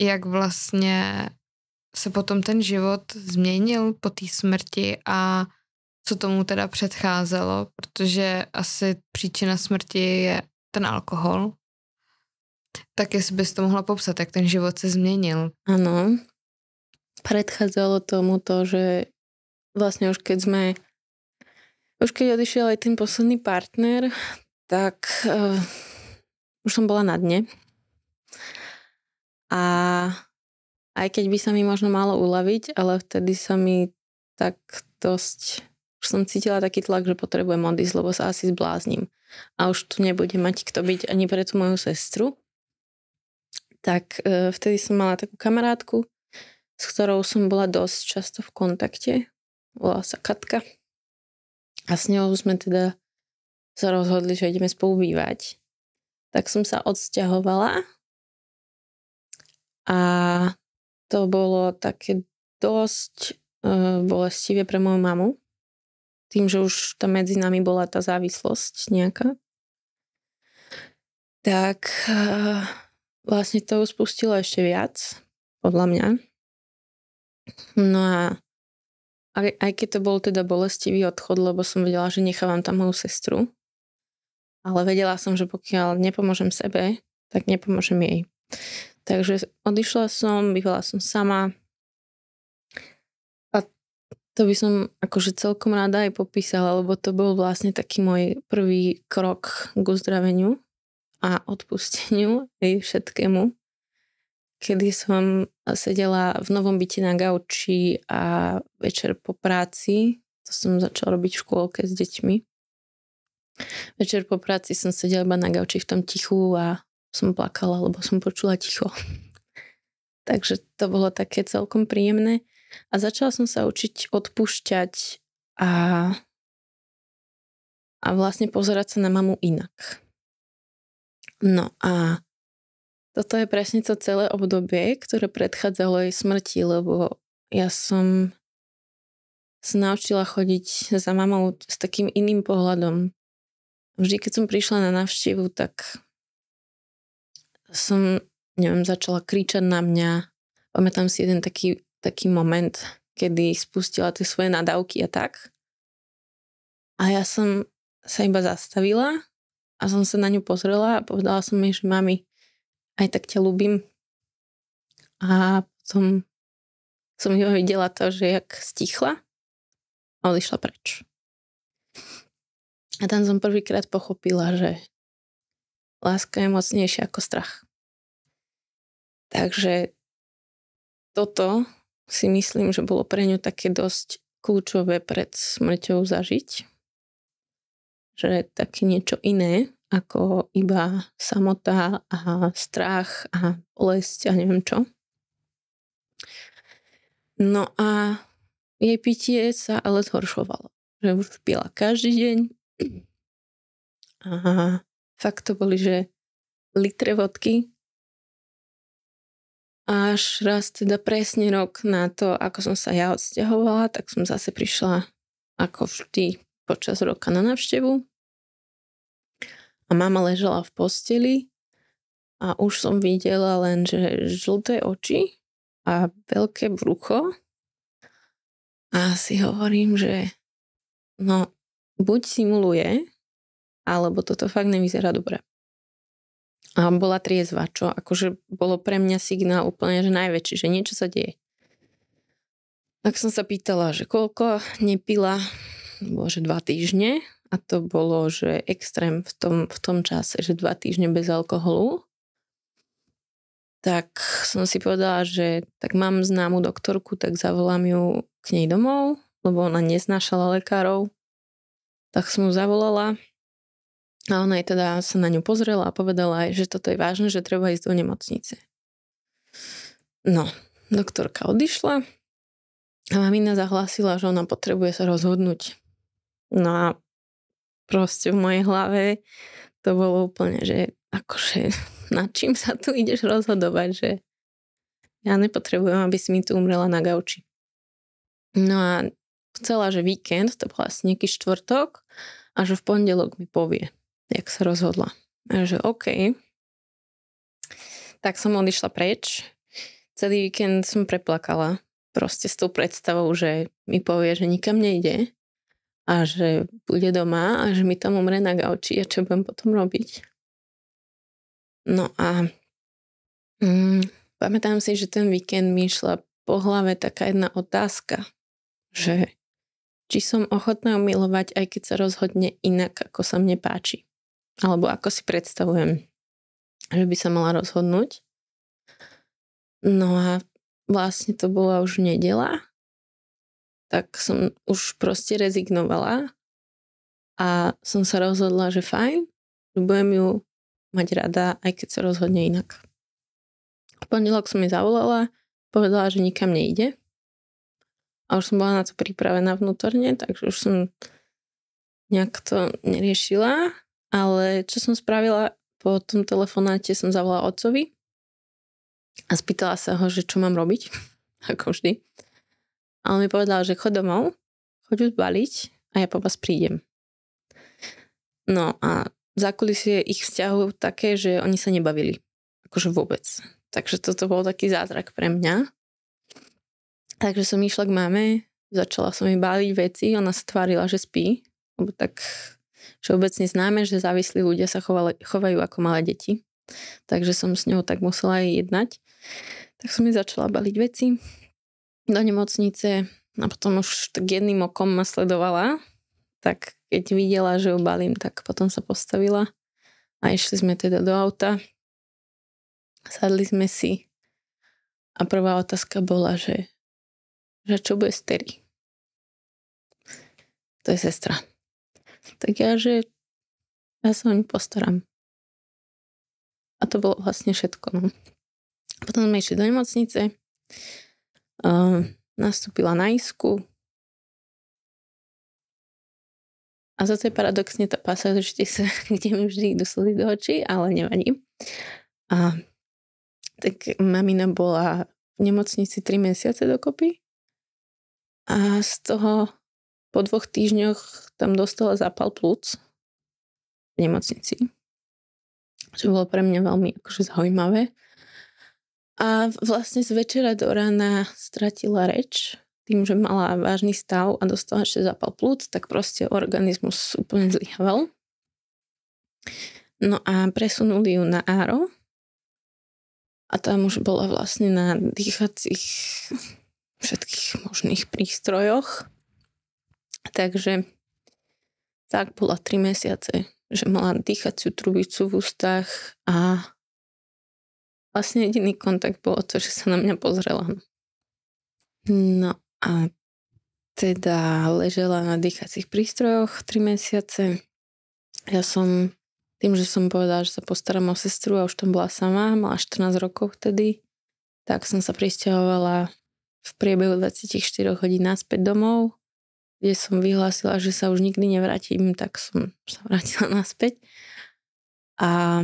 S2: jak vlastně se potom ten život změnil po té smrti a co tomu teda předcházelo, protože asi příčina smrti je ten alkohol. Tak jestli bys to mohla popsat, jak ten život se změnil.
S3: Áno. Predchádzalo tomu to, že vlastne už keď odišiel aj ten posledný partner, tak už som bola na dne. A aj keď by sa mi možno malo uľaviť, ale vtedy sa mi tak dosť, už som cítila taký tlak, že potrebujem odísť, lebo sa asi zblázním. A už tu nebude mať kto byť ani pre tú moju sestru. Tak vtedy som mala takú kamarátku, s ktorou som bola dosť často v kontakte. Volala sa Katka. A s ňou sme teda sa rozhodli, že ideme spolu bývať. Tak som sa odsťahovala a to bolo také dosť bolestivé pre moju mamu. Tým, že už tam medzi nami bola tá závislosť nejaká. Tak vlastne to spustilo ešte viac, podľa mňa. No a aj keď to bol teda bolestivý odchod, lebo som vedela, že nechávam tam moju sestru, ale vedela som, že pokiaľ nepomôžem sebe, tak nepomôžem jej. Takže odišla som, bývala som sama a to by som akože celkom rada aj popísala, lebo to bol vlastne taký môj prvý krok k uzdraveniu a odpusteniu aj všetkému. Kedy som sedela v novom byte na gauči a večer po práci, to som začala robiť v škôlke s deťmi. Večer po práci som sedela iba na gauči v tom tichu a som plakala, lebo som počula ticho. Takže to bolo také celkom príjemné. A začala som sa učiť odpúšťať a vlastne pozerať sa na mamu inak. No a toto je presne to celé obdobie, ktoré predchádzalo jej smrti, lebo ja som sa naučila chodiť za mamou s takým iným pohľadom. Vždy, keď som prišla na návštevu, tak som, začala kričať na mňa. Pamätám si jeden taký moment, kedy spustila tie svoje nadávky a tak. A ja som sa iba zastavila a som sa na ňu pozrela a povedala som jej, že mami, aj tak ťa ľúbim a potom som ju videla to, že jak stichla a odišla preč. A tam som prvýkrát pochopila, že láska je mocnejšia ako strach. Takže toto si myslím, že bolo pre ňu také dosť kľúčové pred smrťou zažiť. Že také niečo iné, ako iba samota a strach a bolesť a neviem čo. No a jej pitie sa ale zhoršovalo. Že už pila každý deň. A fakt to boli, že litre vodky. Až raz teda presne rok na to, ako som sa ja odsťahovala, tak som zase prišla ako vždy počas roka na návštevu. A mama ležala v posteli a už som videla len, že žlté oči a veľké brucho. A si hovorím, že no, buď simuluje, alebo toto fakt nevyzerá dobre. A bola triezva, čo akože bolo pre mňa signál úplne, že najväčší, že niečo sa deje. Tak som sa pýtala, že koľko nepila, bolo, že 2 týždne a to bolo, že extrém v tom čase, že 2 týždne bez alkoholu. Tak som si povedala, že tak mám známu doktorku, tak zavolám ju k nej domov, lebo ona neznášala lekárov. Tak som ju zavolala. A ona aj teda sa na ňu pozrela a povedala aj, že toto je vážne, že treba ísť do nemocnice. No, doktorka odišla a mamina zahlásila, že ona potrebuje sa rozhodnúť. No a proste v mojej hlave to bolo úplne, že akože nad čím sa tu ideš rozhodovať, že ja nepotrebujem, aby si mi tu umrela na gauči. No a chcela, že víkend, to bol asi nejaký štvrtok a že v pondelok mi povie, jak sa rozhodla. A že OK. Tak som odišla preč. Celý víkend som preplakala. Proste s tou predstavou, že mi povie, že nikam nejde a že bude doma a že mi tam umre na gauči a čo budem potom robiť. No a pamätám si, že ten víkend mi išla po hlave taká jedna otázka, že či som ochotná ju milovať, aj keď sa rozhodne inak, ako sa mne páči. Alebo ako si predstavujem, že by sa mala rozhodnúť. No a vlastne to bola už nedeľa, tak som už proste rezignovala a som sa rozhodla, že fajn, že budem ju mať rada, aj keď sa rozhodne inak. V pondelok som jej zavolala, povedala, že nikam nejde a už som bola na to pripravená vnútorne, takže už som nejak to neriešila. Ale čo som spravila po tom telefonáte, som zavolala otcovi a spýtala sa ho, že čo mám robiť, ako vždy. A on mi povedal, že chod domov, choď už baliť a ja po vás prídem. No a zákulisie ich vzťahu také, že oni sa nebavili. Akože vôbec. Takže toto bol taký zázrak pre mňa. Takže som išla k mame, začala som jej báliť veci, ona sa tvárila, že spí, lebo tak všeobecne známe, že závislí ľudia sa chovajú ako malé deti. Takže som s ňou tak musela aj jednať. Tak som jej začala baliť veci do nemocnice a potom už tak jedným okom ma sledovala. Tak keď videla, že ju balím, tak potom sa postavila a išli sme teda do auta. Sadli sme si a prvá otázka bola, že čo bude s Terry? To je sestra. Tak ja sa o ňu postaram. A to bolo vlastne všetko. No. Potom sme išli do nemocnice. Nastúpila na isku. A zase paradoxne tá pasáž kde mi vždy idú slzy do očí, ale nevadí. A tak mamina bola v nemocnici 3 mesiace dokopy. A z toho po 2 týždňoch tam dostala zápal plúc v nemocnici. Čo bolo pre mňa veľmi akože zaujímavé. A vlastne z večera do rána stratila reč tým, že mala vážny stav a dostala ešte zápal plúc, tak proste organizmus úplne zlyhaval. No a presunuli ju na áro a tam už bola vlastne na dýchacích všetkých možných prístrojoch. Takže tak bola 3 mesiace, že mala dýchaciu trubicu v ústach a vlastne jediný kontakt bolo to, že sa na mňa pozrela. No a teda ležela na dýchacích prístrojoch 3 mesiace. Ja som, tým, že som povedala, že sa postaram o sestru a už tam bola sama, mala 14 rokov vtedy, tak som sa prisťahovala v priebehu 24 hodín naspäť domov, kde som vyhlásila, že sa už nikdy nevrátim, tak som sa vrátila naspäť. A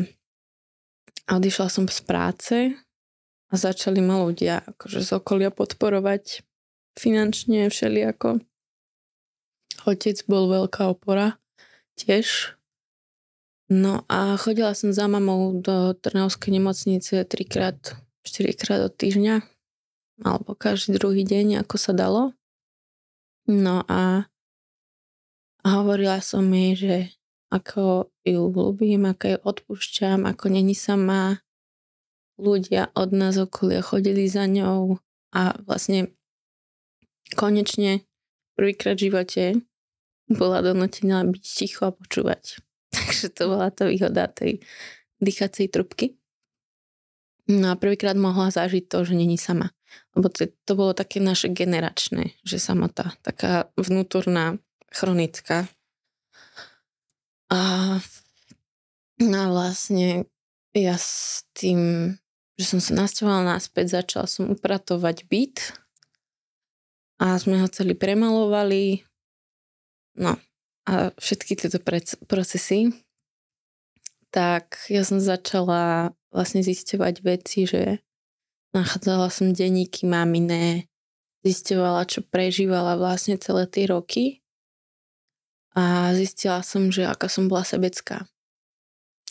S3: odišla som z práce a začali ma ľudia akože z okolia podporovať finančne všelijako. Otec bol veľká opora tiež. No a chodila som za mamou do Trnavskej nemocnice 3-4 krát do týždňa alebo každý druhý deň, ako sa dalo. No a hovorila som jej, že ako ju ľúbim, ako ju odpúšťam, ako není sama. Ľudia od nás okolia chodili za ňou a vlastne konečne prvýkrát v živote bola donútená byť ticho a počúvať. Takže to bola tá výhoda tej dýchacej trubky. No a prvýkrát mohla zažiť to, že není sama. Lebo to bolo také naše generačné, že samota, taká vnútorná, chronická. A vlastne ja s tým, že som sa nasťahovala naspäť, začala som upratovať byt a sme ho celý premalovali. No a všetky tieto procesy, tak ja som začala vlastne zisťovať veci, že nachádzala som denníky maminé, zisťovala, čo prežívala vlastne celé tie roky a zistila som, že aká som bola sebecká.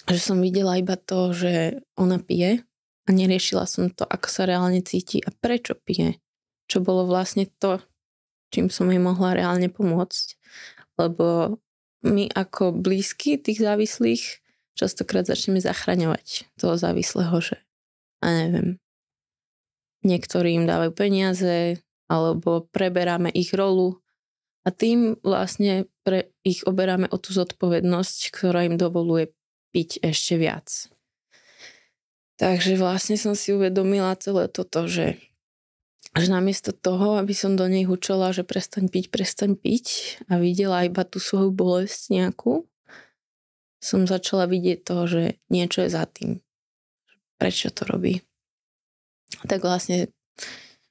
S3: Že som videla iba to, že ona pije a neriešila som to, ako sa reálne cíti a prečo pije. Čo bolo vlastne to, čím som jej mohla reálne pomôcť. Lebo my ako blízky tých závislých častokrát začneme zachraňovať toho závislého, že a neviem, niektorí im dávajú peniaze alebo preberáme ich rolu a tým vlastne ich oberáme o tú zodpovednosť, ktorá im dovoluje piť ešte viac. Takže vlastne som si uvedomila celé toto, že namiesto toho, aby som do nej hučala, že prestaň piť a videla iba tú svoju bolesť nejakú, som začala vidieť to, že niečo je za tým. Prečo to robí. Tak vlastne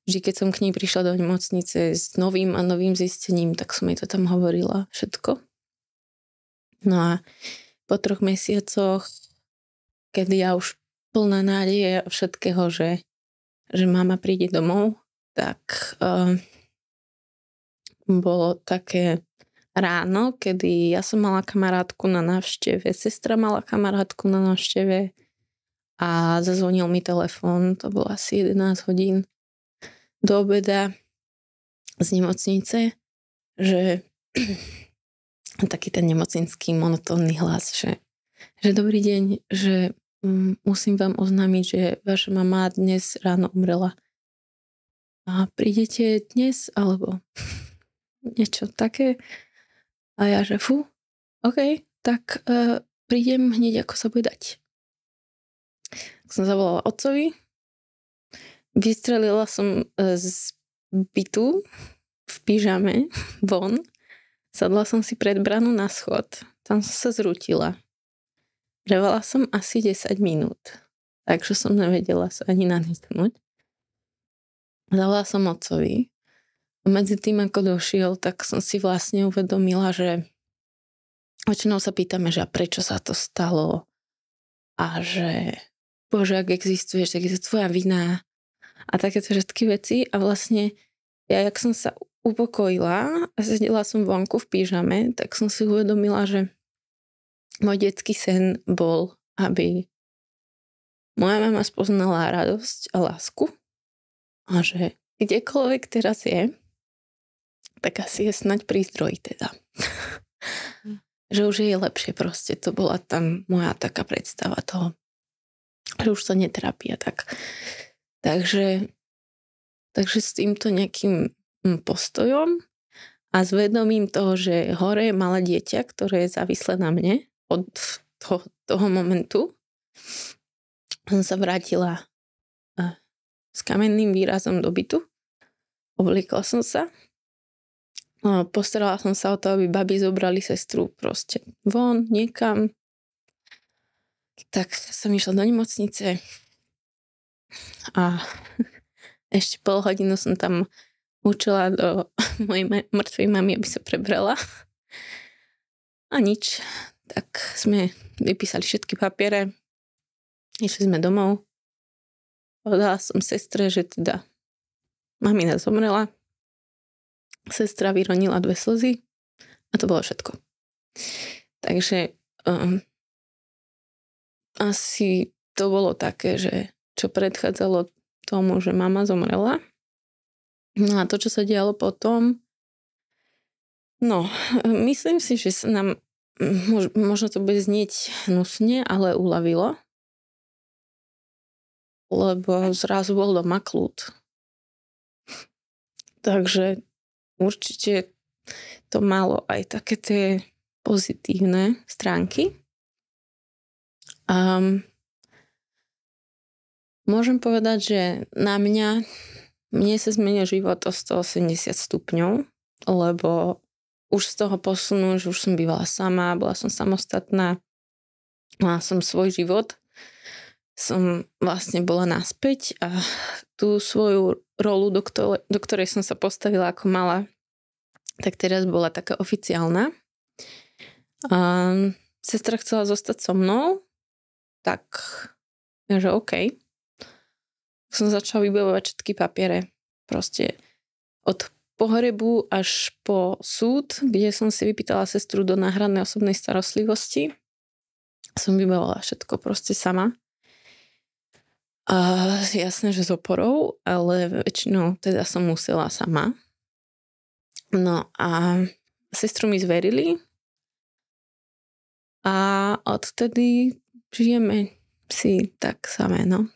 S3: vždy, keď som k nej prišla do nemocnice s novým a novým zistením, tak som jej to tam hovorila všetko. No a po 3 mesiacoch, kedy ja už plná nádeje a všetkého, že mama príde domov, tak bolo také ráno, kedy ja som mala kamarátku na návšteve, sestra mala kamarátku na návšteve a zazvonil mi telefón, to bolo asi 11 hodín do obeda z nemocnice, že taký ten nemocinský monotónny hlas, že dobrý deň, že musím vám oznámiť, že vaša mama dnes ráno umrela. A prídete dnes, alebo niečo také? A ja, že OK, tak prídem hneď, ako sa bude dať. Som zavolala otcovi, vystrelila som z bytu v pyžame von, sadla som si pred branu na schod, tam som sa zrútila. Revala som asi 10 minút, takže som nevedela sa ani nadýchnuť. Zavolala som otcovi. Medzi tým, ako došiel, tak som si vlastne uvedomila, že väčšinou sa pýtame, že a prečo sa to stalo a že bože, ak existuješ, tak je to tvoja vina a takéto všetky veci a vlastne ja, jak som sa upokojila a sedela som vonku v pyžame, tak som si uvedomila, že môj detský sen bol, aby moja mama spoznala radosť a lásku a že kdekoľvek teraz je, tak asi je snaď pri zdroji teda. Že už je lepšie proste. To bola tam moja taká predstava toho. že už sa netrápia tak. Takže s týmto nejakým postojom a s vedomím toho, že hore je malé dieťa, ktoré je závislé na mne od toho momentu, som sa vrátila s kamenným výrazom do bytu. Obliekla som sa. Postarala som sa o to, aby babi zobrali sestru proste von, niekam. Tak som išla do nemocnice a ešte pol hodinu som tam učila do mojej mŕtvej mamy, aby sa prebrala. A nič. Tak sme vypísali všetky papiere. Išli sme domov. Povedala som sestre, že teda mamina zomrela. Sestra vyronila 2 slzy a to bolo všetko. Takže asi to bolo také, že čo predchádzalo tomu, že mama zomrela. No a to, čo sa dialo potom, no, myslím si, že sa nám možno to bude znieť hnusne, ale uľavilo. Lebo zrazu bol doma kľud. Takže určite to malo aj také tie pozitívne stránky. Môžem povedať, že mne sa zmenil život o 180 stupňov, lebo už z toho posunu, že už som bývala sama, bola som samostatná, mala som svoj život, som vlastne bola naspäť a tú svoju rolu, do ktorej som sa postavila ako mala, tak teraz bola taká oficiálna. Sestra chcela zostať so mnou, tak že OK. Som začala vybavovať všetky papiere. Proste od pohrebu až po súd, kde som si vypýtala sestru do náhradnej osobnej starostlivosti. Som vybavovala všetko proste sama. A jasné, že s oporou, ale väčšinou teda som musela sama. No a sestru mi zverili a odtedy žijeme si tak samé, no.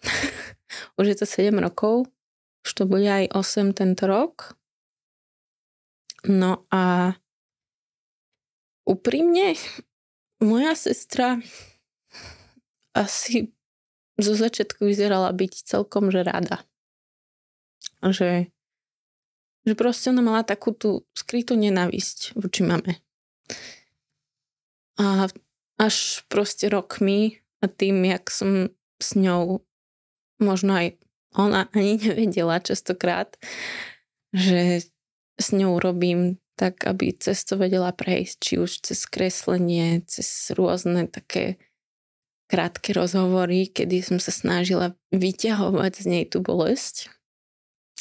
S3: Už je to 7 rokov, už to bude aj 8 tento rok. No a úprimne, moja sestra asi zo začiatku vyzerala byť celkom že rada. Že proste ona mala takú tú skrytú nenávisť voči mame. A až proste rokmi a tým, jak som s ňou, možno aj ona ani nevedela častokrát, že s ňou robím tak, aby cez to vedela prejsť, či už cez kreslenie, cez rôzne také krátke rozhovory, kedy som sa snažila vyťahovať z nej tú bolesť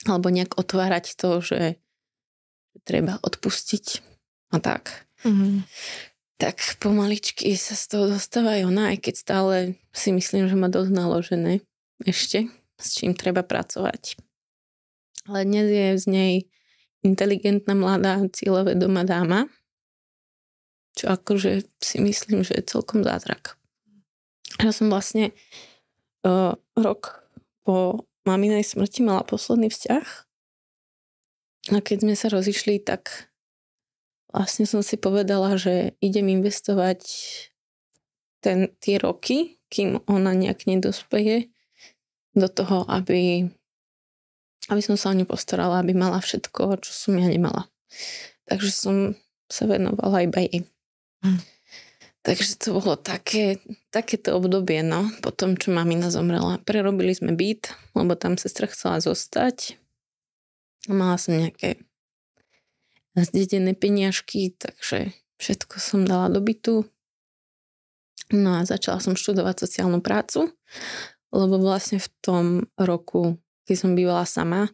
S3: alebo nejak otvárať to, že treba odpustiť a tak. Mm-hmm. Tak pomaličky sa z toho dostáva aj ona, aj keď stále si myslím, že má dosť naložené ešte, s čím treba pracovať. Ale dnes je z nej inteligentná, mladá, cieľovedomá dáma, čo akože si myslím, že je celkom zázrak. Ja som vlastne rok po maminej smrti mala posledný vzťah a keď sme sa rozišli, tak vlastne som si povedala, že idem investovať tie roky, kým ona nejak nedospeje do toho, aby som sa o ňu postarala, aby mala všetko, čo som ja nemala. Takže som sa venovala iba jej. Takže to bolo takéto obdobie, no, po tom, čo mamina zomrela. Prerobili sme byt, lebo tam sestra chcela zostať. Mala som nejaké zdedené peniažky, takže všetko som dala do bytu. No a začala som študovať sociálnu prácu, lebo vlastne v tom roku, keď som bývala sama,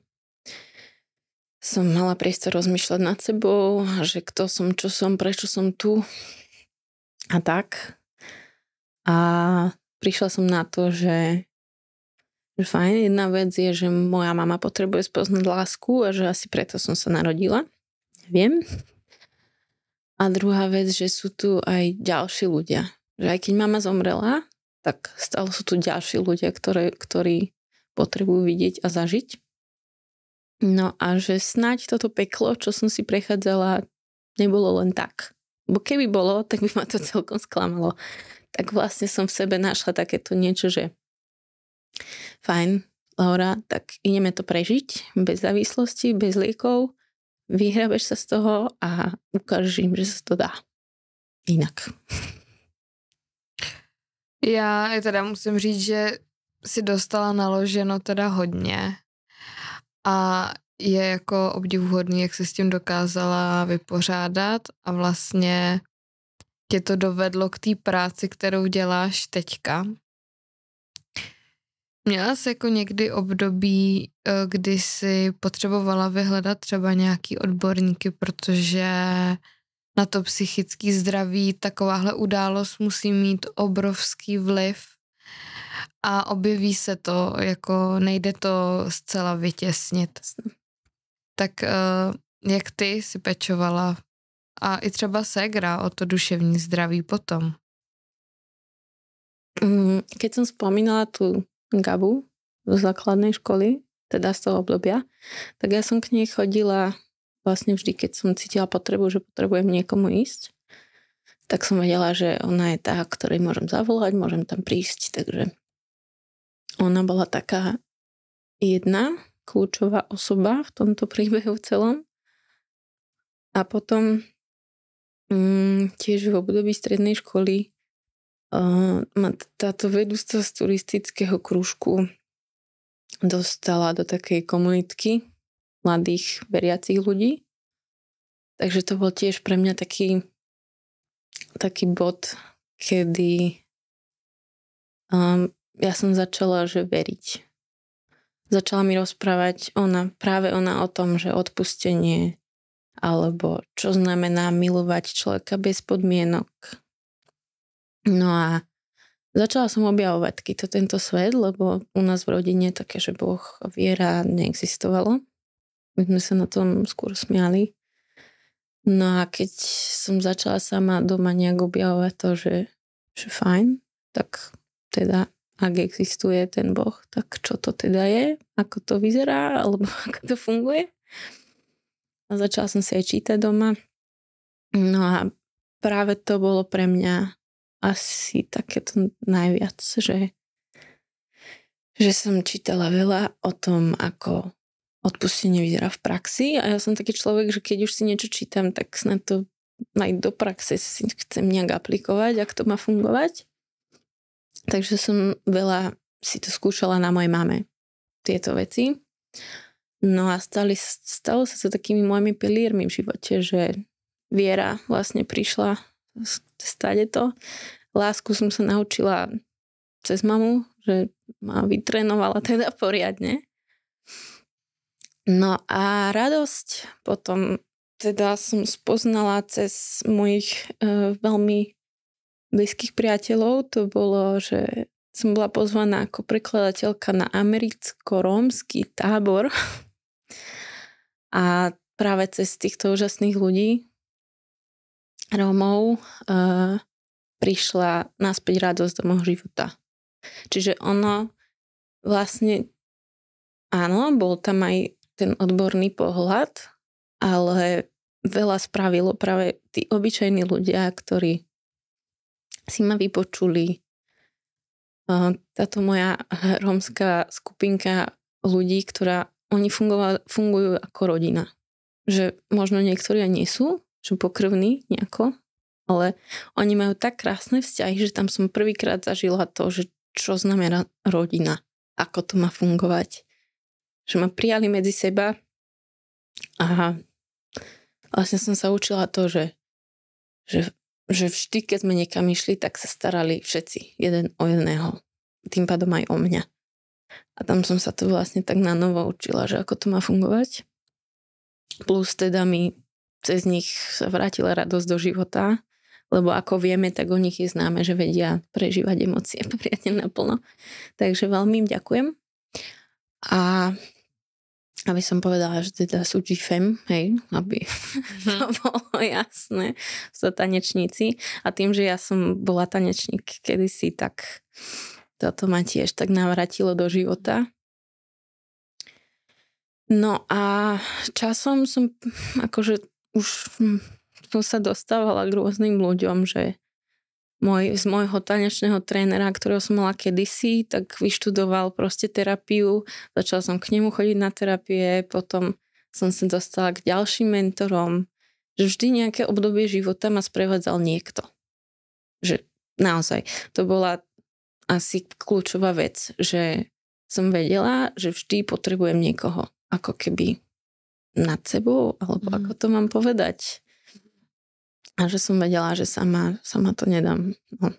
S3: som mala priestor rozmýšľať nad sebou, že kto som, čo som, prečo som tu. A tak. A prišla som na to, že fajn, jedna vec je, že moja mama potrebuje spoznať lásku a že asi preto som sa narodila. Neviem. A druhá vec, že sú tu aj ďalší ľudia. Že aj keď mama zomrela, tak stále sú tu ďalší ľudia, ktorí potrebujú vidieť a zažiť. No a že snáď toto peklo, čo som si prechádzala, nebolo len tak. Bo keby bolo, tak by ma to celkom sklamalo. Tak vlastne som v sebe našla takéto niečo, že fajn, Laura, tak ideme to prežiť bez závislosti, bez liekov, vyhrabeš sa z toho a ukážeš im, že sa to dá. Inak.
S2: Já teda musím říct, že si dostala naloženo teda hodně a je jako obdivuhodný, jak se s tím dokázala vypořádat a vlastně tě to dovedlo k té práci, kterou děláš teďka. Měla jsi jako někdy období, kdy jsi potřebovala vyhledat třeba nějaký odborníky, protože na to psychické zdraví takováhle událost musí mít obrovský vliv a objeví se to, jako nejde to zcela vytěsnit. Tak jak ty si pečovala a i třeba ségra o to duševní zdraví potom?
S3: Keď som spomínala tú Gabu zo základnej školy, teda z toho obdobia, tak ja som k nej chodila vlastne vždy, keď som cítila potrebu, že potrebujem niekomu ísť, tak som vedela, že ona je tá, ktorej môžem zavolať, môžem tam prísť, takže ona bola taká jedna kľúčová osoba v tomto príbehu celom. A potom tiež v období strednej školy ma táto vedúca z turistického krúžku dostala do takej komunitky mladých veriacich ľudí. Takže to bol tiež pre mňa taký bod, kedy ja som začala veriť. Začala mi rozprávať práve ona o tom, že odpustenie alebo čo znamená milovať človeka bez podmienok. No a začala som objavovať tento svet, lebo u nás v rodine také, že Boh a viera neexistovalo. My sme sa na tom skôr smiali. No a keď som začala sama doma nejak objavovať to, že fajn, tak teda ak existuje ten Boh, tak čo to teda je? Ako to vyzerá? Alebo ako to funguje? A začala som si aj čítať doma. No a práve to bolo pre mňa asi takéto najviac, že som čítala veľa o tom, ako odpustenie vyzerá v praxi a ja som taký človek, že keď už si niečo čítam, tak snad to aj do praxe si chcem nejak aplikovať, ak to má fungovať. Takže som veľa si to skúšala na mojej mame, tieto veci. No a stalo sa to takými mojimi piliermi v živote, že viera vlastne prišla stade to. Lásku som sa naučila cez mamu, že ma vytrénovala teda poriadne. No a radosť potom teda som spoznala cez mojich veľmi blízkych priateľov. To bolo, že som bola pozvaná ako prekladateľka na americko-rómsky tábor a práve cez týchto úžasných ľudí Rómov prišla naspäť radosť do môjho života. Čiže ono vlastne áno, bol tam aj ten odborný pohľad, ale veľa spravilo práve tí obyčajní ľudia, ktorí si ma vypočuli. Táto moja rómska skupinka ľudí, oni fungujú ako rodina. Že možno niektorí aj nie sú, že pokrvní nejako, ale oni majú tak krásne vzťahy, že tam som prvýkrát zažila to, že čo znamená rodina, ako to má fungovať. Že ma prijali medzi seba a vlastne som sa učila to, že vždy, keď sme niekam išli, tak sa starali všetci jeden o jedného. Tým pádom aj o mňa. A tam som sa to vlastne tak na novo učila, že ako to má fungovať. Plus teda mi cez nich sa vrátila radosť do života, lebo ako vieme, tak o nich je známe, že vedia prežívať emócie poriadne naplno. Takže veľmi im ďakujem. A aby som povedala, že teda sú GFM, hej, aby to bolo jasné, sú tanečníci. A tým, že ja som bola tanečník kedysi, tak toto ma tiež tak navrátilo do života. No a časom som akože už som sa dostávala k rôznym ľuďom, že z môjho tanečného trénera, ktorého som mala kedysi, tak vyštudoval proste terapiu. Začala som k nemu chodiť na terapie, potom som sa dostala k ďalším mentorom, že vždy nejaké obdobie života ma sprevádzal niekto. Že naozaj, to bola asi kľúčová vec, že som vedela, že vždy potrebujem niekoho ako keby nad sebou, alebo ako to mám povedať. A že som vedela, že sama to nedám. No.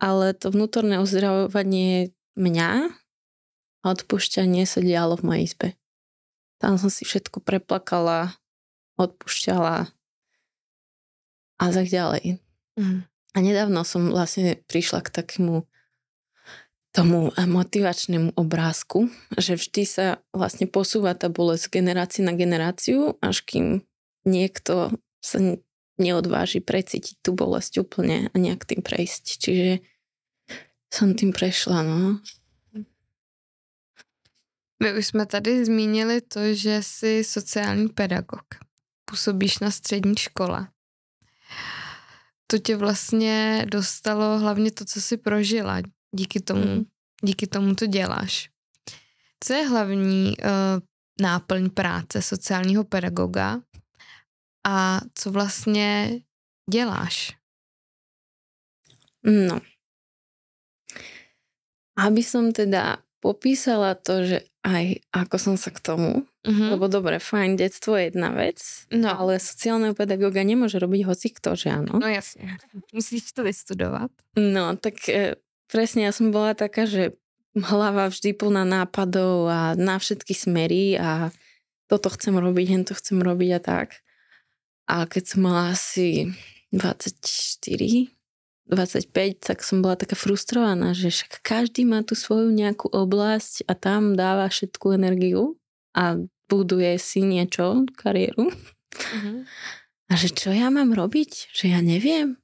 S3: Ale to vnútorné uzdravovanie mňa a odpúšťanie sa dialo v mojej izbe. Tam som si všetko preplakala, odpúšťala a tak ďalej. A nedávno som vlastne prišla k takému tomu motivačnému obrázku, že vždy sa vlastne posúva tá bolesť generácie na generáciu, až kým niekto sa neodváži precítiť tú bolesť úplne a nejak tým prejsť. Čiže som tým prešla, no.
S2: My už jsme tady zmínili to, že jsi sociální pedagog. Působíš na střední škole. To tě vlastně dostalo hlavně to, co jsi prožila. Díky tomu to děláš. Co je hlavní náplň práce sociálního pedagoga a co vlastně děláš?
S3: No. Aby som teda popísala to, že aj ako som sa k tomu, lebo dobre, fajn, detstvo je jedna vec, ale sociálneho pedagóga nemôže robiť hocikto, že áno?
S2: No jasne, musíš to vystudovať.
S3: No, tak presne, ja som bola taká, že hlava vždy plná nápadov a na všetky smery a toto chcem robiť, hento chcem robiť a tak. A keď som mala asi 24, 25, tak som bola taká frustrovaná, že však každý má tu svoju nejakú oblasť a tam dáva všetku energiu a buduje si niečo, kariéru. A že čo ja mám robiť? Že ja neviem.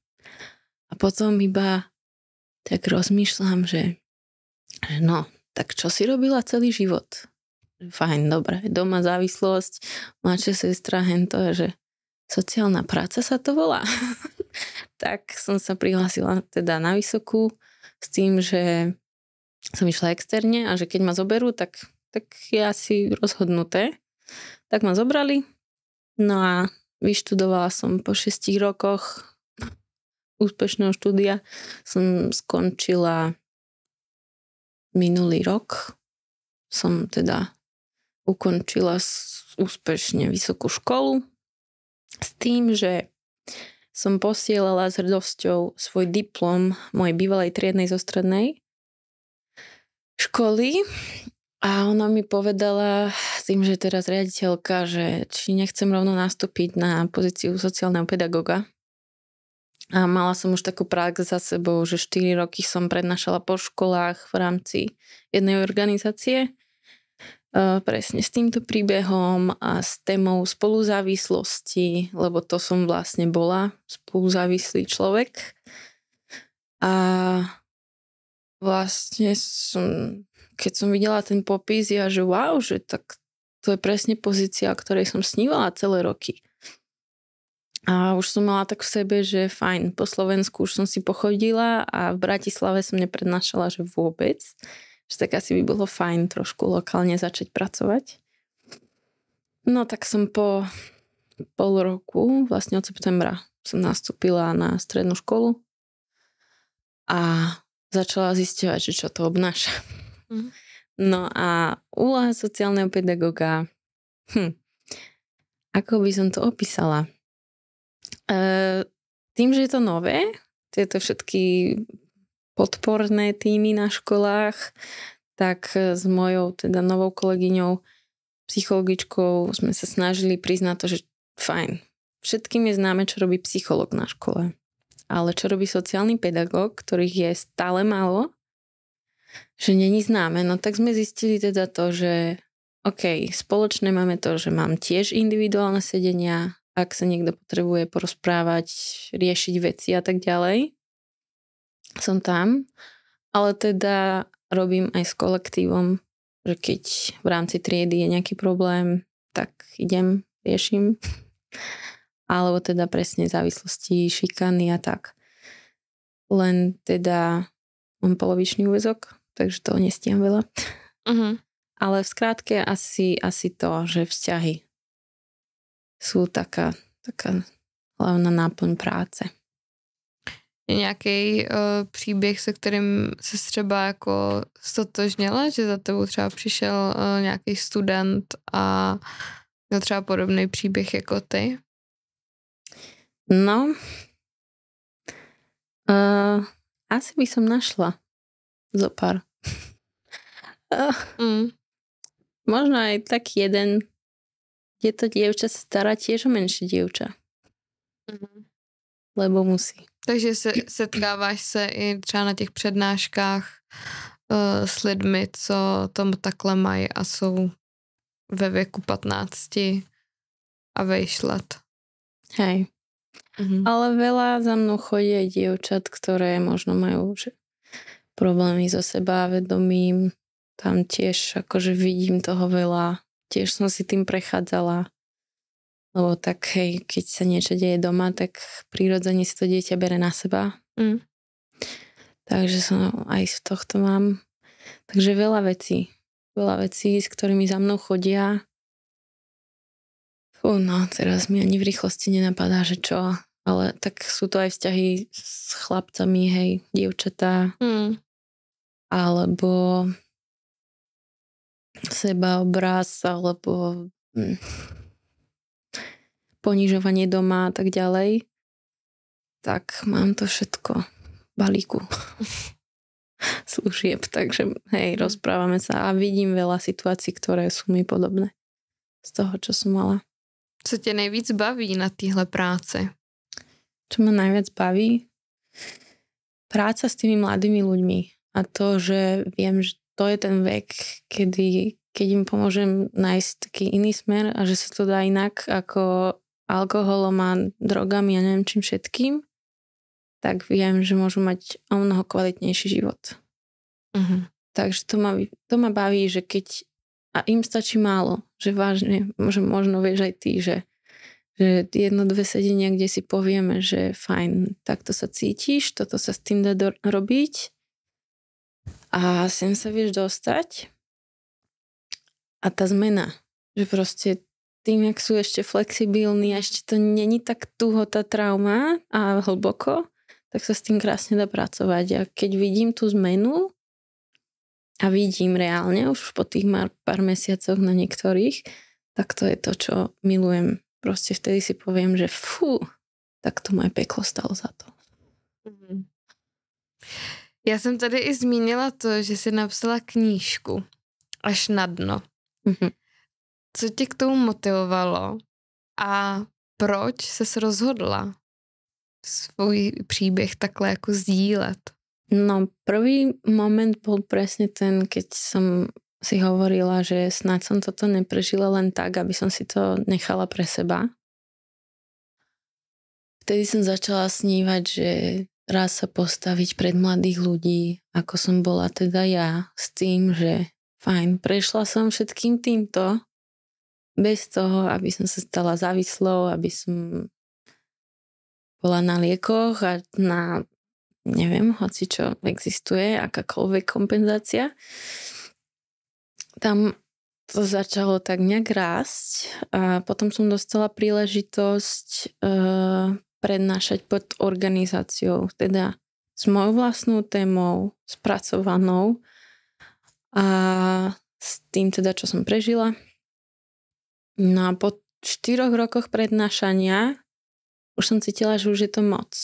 S3: A potom iba tak rozmýšľam, že no, tak čo si robila celý život? Fajn, dobre, doma závislosť, mladšia sestra, hento, že sociálna práca sa to volá. Tak som sa prihlásila teda na vysokú s tým, že som išla externe a že keď ma zoberú, tak je asi rozhodnuté. Tak ma zobrali. No a vyštudovala som po 6 rokoch úspešného štúdia. Som skončila minulý rok. Som teda ukončila úspešne vysokú školu s tým, že som posielala s hrdosťou svoj diplom mojej bývalej triednej zo strednej školy a ona mi povedala tým, že teraz riaditeľka, že či nechcem rovno nastúpiť na pozíciu sociálneho pedagoga. A mala som už takú prax za sebou, že 4 roky som prednášala po školách v rámci jednej organizácie. Presne s týmto príbehom a s témou spoluzávislosti, lebo to som vlastne bola spoluzávislý človek. A vlastne keď som videla ten popis, ja že wow, že tak to je presne pozícia, o ktorej som snívala celé roky. A už som mala tak v sebe, že fajn, po Slovensku už som si pochodila a v Bratislave som neprednášala, že vôbec. Že tak asi by bolo fajn trošku lokálne začať pracovať. No tak som po pol roku, vlastne od septembra, som nastúpila na strednú školu a začala zisťovať, že čo to obnáša. No a úloha sociálneho pedagoga, ako by som to opísala? Tým, že je to nové, tieto všetky podporné týmy na školách, tak s mojou teda novou kolegyňou, psychologičkou sme sa snažili priznať to, že fajn, všetkým je známe, čo robí psychológ na škole. Ale čo robí sociálny pedagóg, ktorých je stále málo, že není známe. No tak sme zistili teda to, že OK, spoločné máme to, že mám tiež individuálne sedenia, ak sa niekto potrebuje porozprávať, riešiť veci a tak ďalej. Som tam, Ale teda robím aj s kolektívom, že keď v rámci triedy je nejaký problém, tak idem, riešim. Alebo teda presne závislosti, šikany a tak. Len teda mám polovičný úväzok, takže toho nestíham veľa.
S2: Uh-huh.
S3: Ale v skrátke asi to, že vzťahy sú taká hlavná náplň práce.
S2: Je nějaký příběh, se kterým se třeba jako stotožnila, že za tebou třeba přišel nějaký student a měl třeba podobný příběh jako ty?
S3: No, asi by som našla zo pár. Možno aj tak jeden, kde to dievča sa stará tiež o menšie dievča. Lebo musí.
S2: Takže setkáváš se i třeba na těch přednáškách s lidmi, co tam takhle mají a jsou ve věku 15 a vejš let.
S3: Hej. Ale veľa za mnou chodí aj dievčat, ktoré možno majú problémy so sebavedomím. Tam tiež akože vidím toho veľa. Tiež som si tým prechádzala. Lebo tak hej, keď sa niečo deje doma, tak prirodzene si to dieťa bere na seba. Takže som aj z tohto mám. Takže veľa vecí, s ktorými za mnou chodia. No, teraz mi ani v rýchlosti nenapadá, že čo. Ale tak sú to aj vzťahy s chlapcami, hej, dievčatá. Alebo sebaobraz, alebo ponižovanie doma a tak ďalej. Tak mám to všetko v balíku služieb, takže hej, rozprávame sa a vidím veľa situácií, ktoré sú mi podobné z toho, čo som mala.
S2: Co tě nejvíc baví na téhle práci?
S3: Čo ma najviac baví? Práca s tými mladými ľuďmi a to, že viem, že to je ten vek, keď im pomôžem nájsť taký iný smer a že sa to dá inak ako alkoholom a drogami a neviem čím všetkým, tak viem, že môžu mať o mnoho kvalitnejší život. Takže to ma baví, že keď a im stačí málo, že vážne, možno vieš aj ty, že 1-2 sedenia, kde si povieme, že fajn, takto sa cítiš, toto sa s tým dá robiť a sem sa vieš dostať a tá zmena, že proste tým, jak sú ešte flexibilní a ešte to není tak tuho tá trauma a hlboko, tak sa s tým krásne dá pracovať a keď vidím tú zmenu a vidím reálne už po tých pár mesiacoch na niektorých, tak to je to, čo milujem. Proste vtedy si poviem, že tak to moje peklo stalo za to.
S2: Já jsem tady i zmínila to, že jsi napsala knížku Až na dno. Co tě k tomu motivovalo a proč ses rozhodla svůj příběh takhle jako sdílet?
S3: No, prvý moment bol presne ten, keď som si hovorila, že snáď som toto neprežila len tak, aby som si to nechala pre seba. Vtedy som začala snívať, že raz sa postaviť pred mladých ľudí, ako som bola teda ja, s tým, že fajn, prešla som všetkým týmto, bez toho, aby som sa stala závislou, aby som bola na liekoch a na neviem, hoci čo existuje, akákoľvek kompenzácia. Tam to začalo tak nejak rásť a potom som dostala príležitosť prednášať pod organizáciou, teda s mojou vlastnou témou, spracovanou a s tým teda, čo som prežila. No a po 4 rokoch prednášania už som cítila, že už je to moc.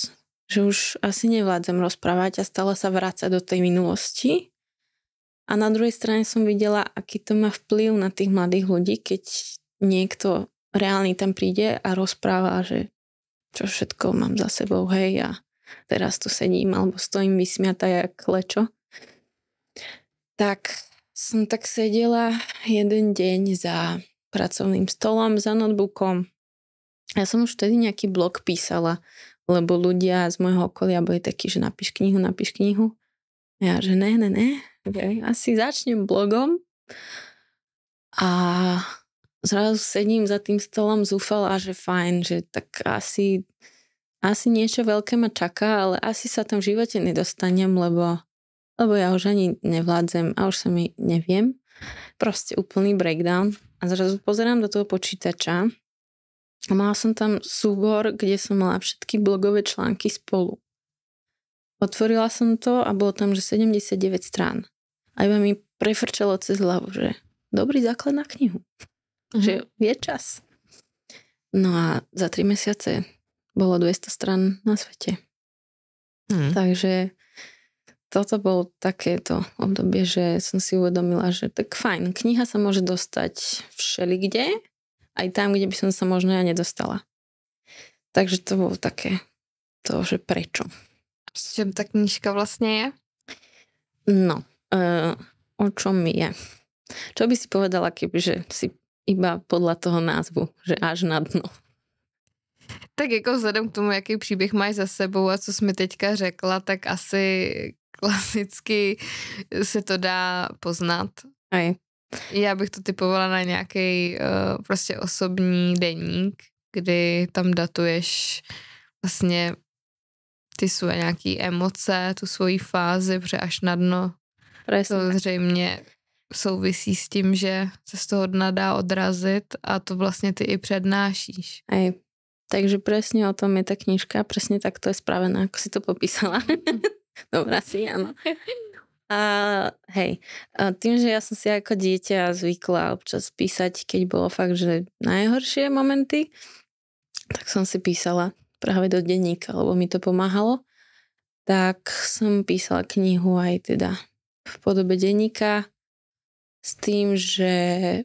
S3: Že už asi nevládzem rozprávať a stále sa vrácať do tej minulosti. A na druhej strane som videla, aký to má vplyv na tých mladých ľudí, keď niekto reálny tam príde a rozpráva, že čo všetko mám za sebou, hej, a teraz tu sedím alebo stojím vysmiatá jak lečo. Tak som tak sedela jeden deň za pracovným stolom, za notebookom. Ja som už vtedy nejaký blog písala, lebo ľudia z môjho okolia boli takí, že napíš knihu. Ja, že ne. Okay. Asi začnem blogom a zrazu sedím za tým stolom zúfala, že fajn, že tak asi niečo veľké ma čaká, ale asi sa tam v živote nedostanem, lebo ja už ani nevládzem a už sa mi neviem. Proste úplný breakdown. A zrazu pozerám do toho počítača a mala som tam súbor, kde som mala všetky blogové články spolu. Otvorila som to a bolo tam, že 79 strán. A iba mi prefrčalo cez hlavu, že dobrý základ na knihu. Že je čas. No a za 3 mesiace bolo 200 strán na svete. Takže toto bolo takéto obdobie, že som si uvedomila, že tak fajn, kniha sa môže dostať všelikde, aj tam, kde by som sa možno ja nedostala. Takže to bolo také to, že prečo.
S2: S čím ta knížka vlastně je?
S3: No, o čom je? Čo by si povedala, kebyže si iba podľa toho názvu, že až na dno?
S2: Tak jako vzhledem k tomu, jaký příběh máš za sebou a co jsi mi teďka řekla, tak asi klasicky se to dá poznat.
S3: Aj.
S2: Já bych to typovala na nějaký prostě osobní deník, kdy tam datuješ vlastně ty svoje nějaký emoce, tu svoji fázi, protože až na dno.
S3: Presne.
S2: To zřejmě souvisí s tím, že se z toho dna dá odrazit a to vlastně ty i přednášíš.
S3: Aj. Takže presne o tom je tá knižka, presne tak to je spravená, ako si to popísala. Dobrá si, áno. A hej, tým, že ja som si ako dieťa zvykla občas písať, keď bolo fakt, že najhoršie momenty, tak som si písala práve do denníka, lebo mi to pomáhalo. Tak som písala knihu aj teda v podobe denníka s tým, že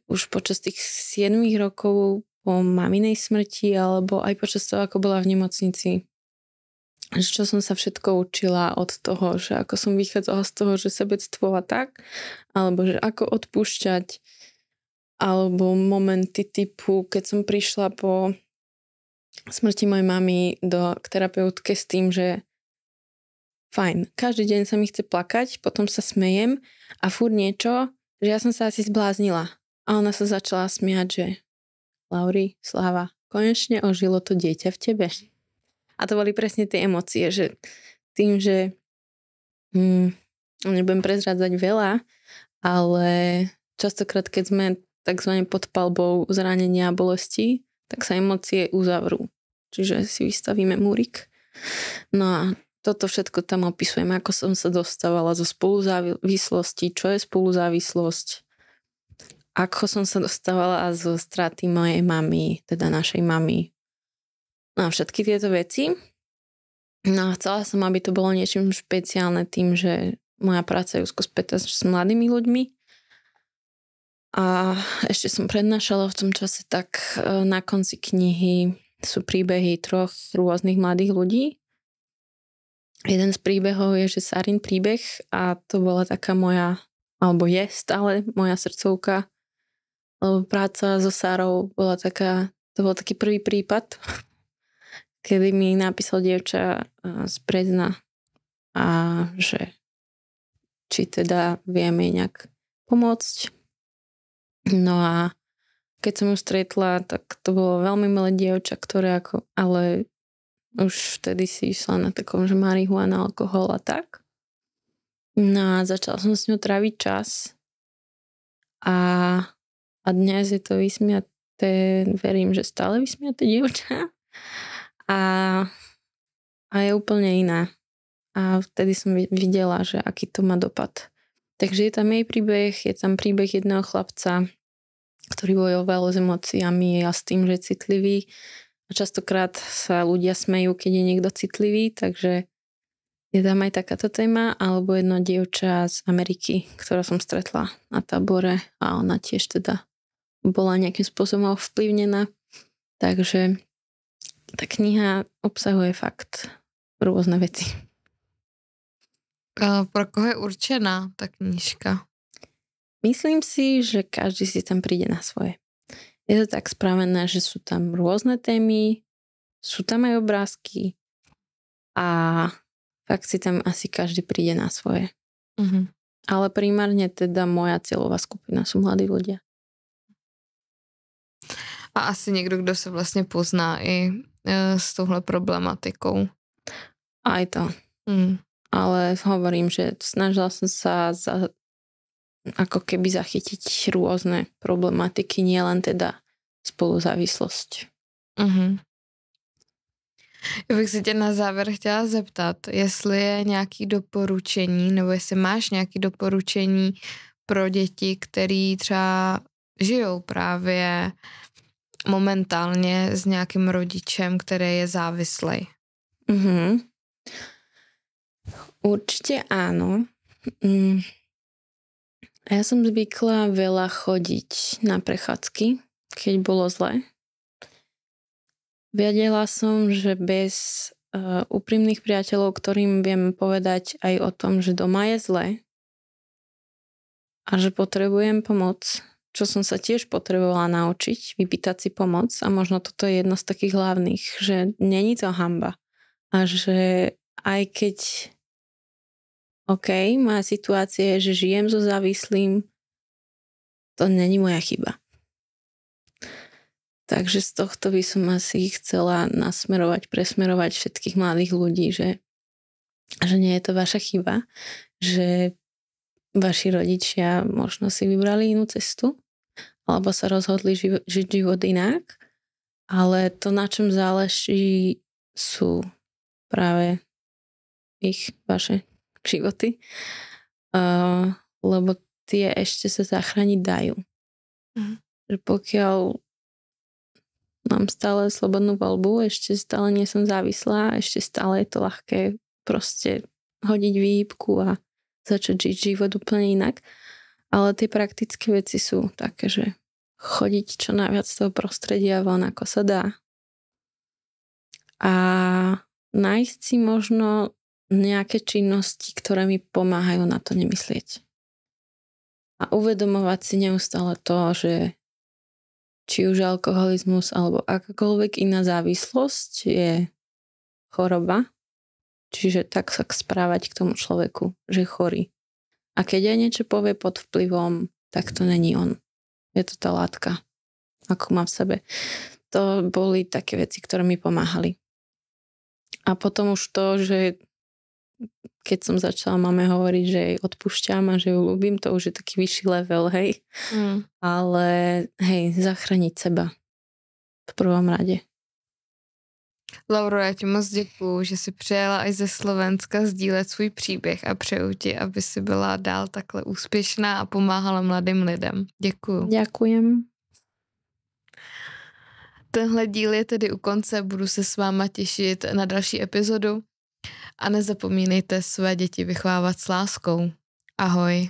S3: už počas tých 7 rokov po maminej smrti alebo aj počas toho, ako bola v nemocnici, čo som sa všetko učila od toho, že ako som vychádzala z toho, že sebectvo a tak, alebo že ako odpúšťať, alebo momenty typu, keď som prišla po smrti mojej mamy k terapeutke s tým, že fajn, každý deň sa mi chce plakať, potom sa smejem a furt niečo, že ja som sa asi zbláznila. A ona sa začala smiať, že Lauri, Sláva, konečne ožilo to dieťa v tebe. A to boli presne tie emócie, že tým, že nebudem prezrádzať veľa, ale častokrát, keď sme takzvané pod palbou zranenia a bolesti, tak sa emócie uzavrú. Čiže si vystavíme múrik. No a toto všetko tam opisujem, ako som sa dostávala zo spoluzávislosti, čo je spoluzávislosť, ako som sa dostávala zo straty mojej mamy, teda našej mamy. No a všetky tieto veci. No a chcela som, aby to bolo niečím špeciálne tým, že moja práca je úzko spätá s mladými ľuďmi. A ešte som prednášala v tom čase, tak na konci knihy sú príbehy 3 rôznych mladých ľudí. Jeden z príbehov je, že Sarin príbeh a to bola taká moja, alebo je stále moja srdcovka, lebo práca so Sárou bola taká, to bol taký prvý prípad, kedy mi napísal dievča z Brezna a že či teda vieme nejak pomôcť. No a keď som ju stretla, tak to bolo veľmi milé dievča, ktoré ale už vtedy si išla na takom, že marihuana, alkohol a tak. No a začala som s ňou tráviť čas a dnes je to vysmiaté, verím, že stále vysmiaté dievča a je úplne iná. A vtedy som videla, že aký to má dopad. Takže je tam jej príbeh, je tam príbeh jedného chlapca, ktorý bojoval s emóciami a s tým, že je citlivý. A častokrát sa ľudia smejú, keď je niekto citlivý, takže je tam aj takáto téma, alebo jedno dievča z Ameriky, ktorá som stretla na tábore a ona tiež teda bola nejakým spôsobom ovplyvnená. Takže tá kniha obsahuje fakt rôzne veci.
S2: Pro koho je určená tá knižka?
S3: Myslím si, že každý si tam príde na svoje. Je to tak spravené, že sú tam rôzne témy, sú tam aj obrázky a fakt si tam asi každý príde na svoje. Ale primárne teda moja cieľová skupina sú mladí ľudia.
S2: A asi někdo, kdo se vlastně pozná i s touhle problematikou.
S3: Aj to. Ale hovorím, že snažila som sa ako keby zachytiť rôzne problematiky, nielen teda spoluzávislosť.
S2: Já bych se tě na závěr chtěla zeptat, jestli je nějaké doporučení, nebo jestli máš nějaké doporučení pro děti, který třeba žijou právě momentálně s nějakým rodičem, který je závislý.
S3: Určite áno. Ja som zvykla veľa chodiť na prechádzky, keď bolo zle. Vedela som, že bez úprimných priateľov, ktorým viem povedať aj o tom, že doma je zle a že potrebujem pomoc, čo som sa tiež potrebovala naučiť, vypýtať si pomoc, a možno toto je jedno z takých hlavných, že není to hanba a že aj keď moja situácia je, že žijem so závislým, to není moja chyba. Takže z tohto by som asi chcela presmerovať všetkých mladých ľudí, že nie je to vaša chyba, že vaši rodičia možno si vybrali inú cestu, alebo sa rozhodli žiť život inak, ale to, na čom záleží, sú práve vaše životy, lebo tie ešte sa zachrániť dajú. Že pokiaľ mám stále slobodnú voľbu, ešte stále nie som závislá, ešte stále je to ľahké proste hodiť výhybku a začať žiť život úplne inak. Ale tie praktické veci sú také, že chodiť čo najviac z toho prostredia von, ako sa dá. A nájsť si možno nejaké činnosti, ktoré mi pomáhajú na to nemyslieť. A uvedomovať si neustále to, že či už alkoholizmus alebo akákoľvek iná závislosť je choroba, čiže tak sa správať k tomu človeku, že chorý. A keď aj niečo povie pod vplyvom, tak to není on. Je to tá látka, ako má v sebe. To boli také veci, ktoré mi pomáhali. A potom už to, že keď som začala mame hovoriť, že jej odpúšťam a že ju ľúbim, to už je taký vyšší level, hej. Ale hej, zachrániť seba v prvom rade.
S2: Lauro, já ti moc děkuju, že jsi přijela až ze Slovenska sdílet svůj příběh a přeju ti, aby si byla dál takhle úspěšná a pomáhala mladým lidem. Děkuju.
S3: Ďakujem.
S2: Tenhle díl je tedy u konce, budu se s váma těšit na další epizodu a nezapomínejte své děti vychovávat s láskou. Ahoj.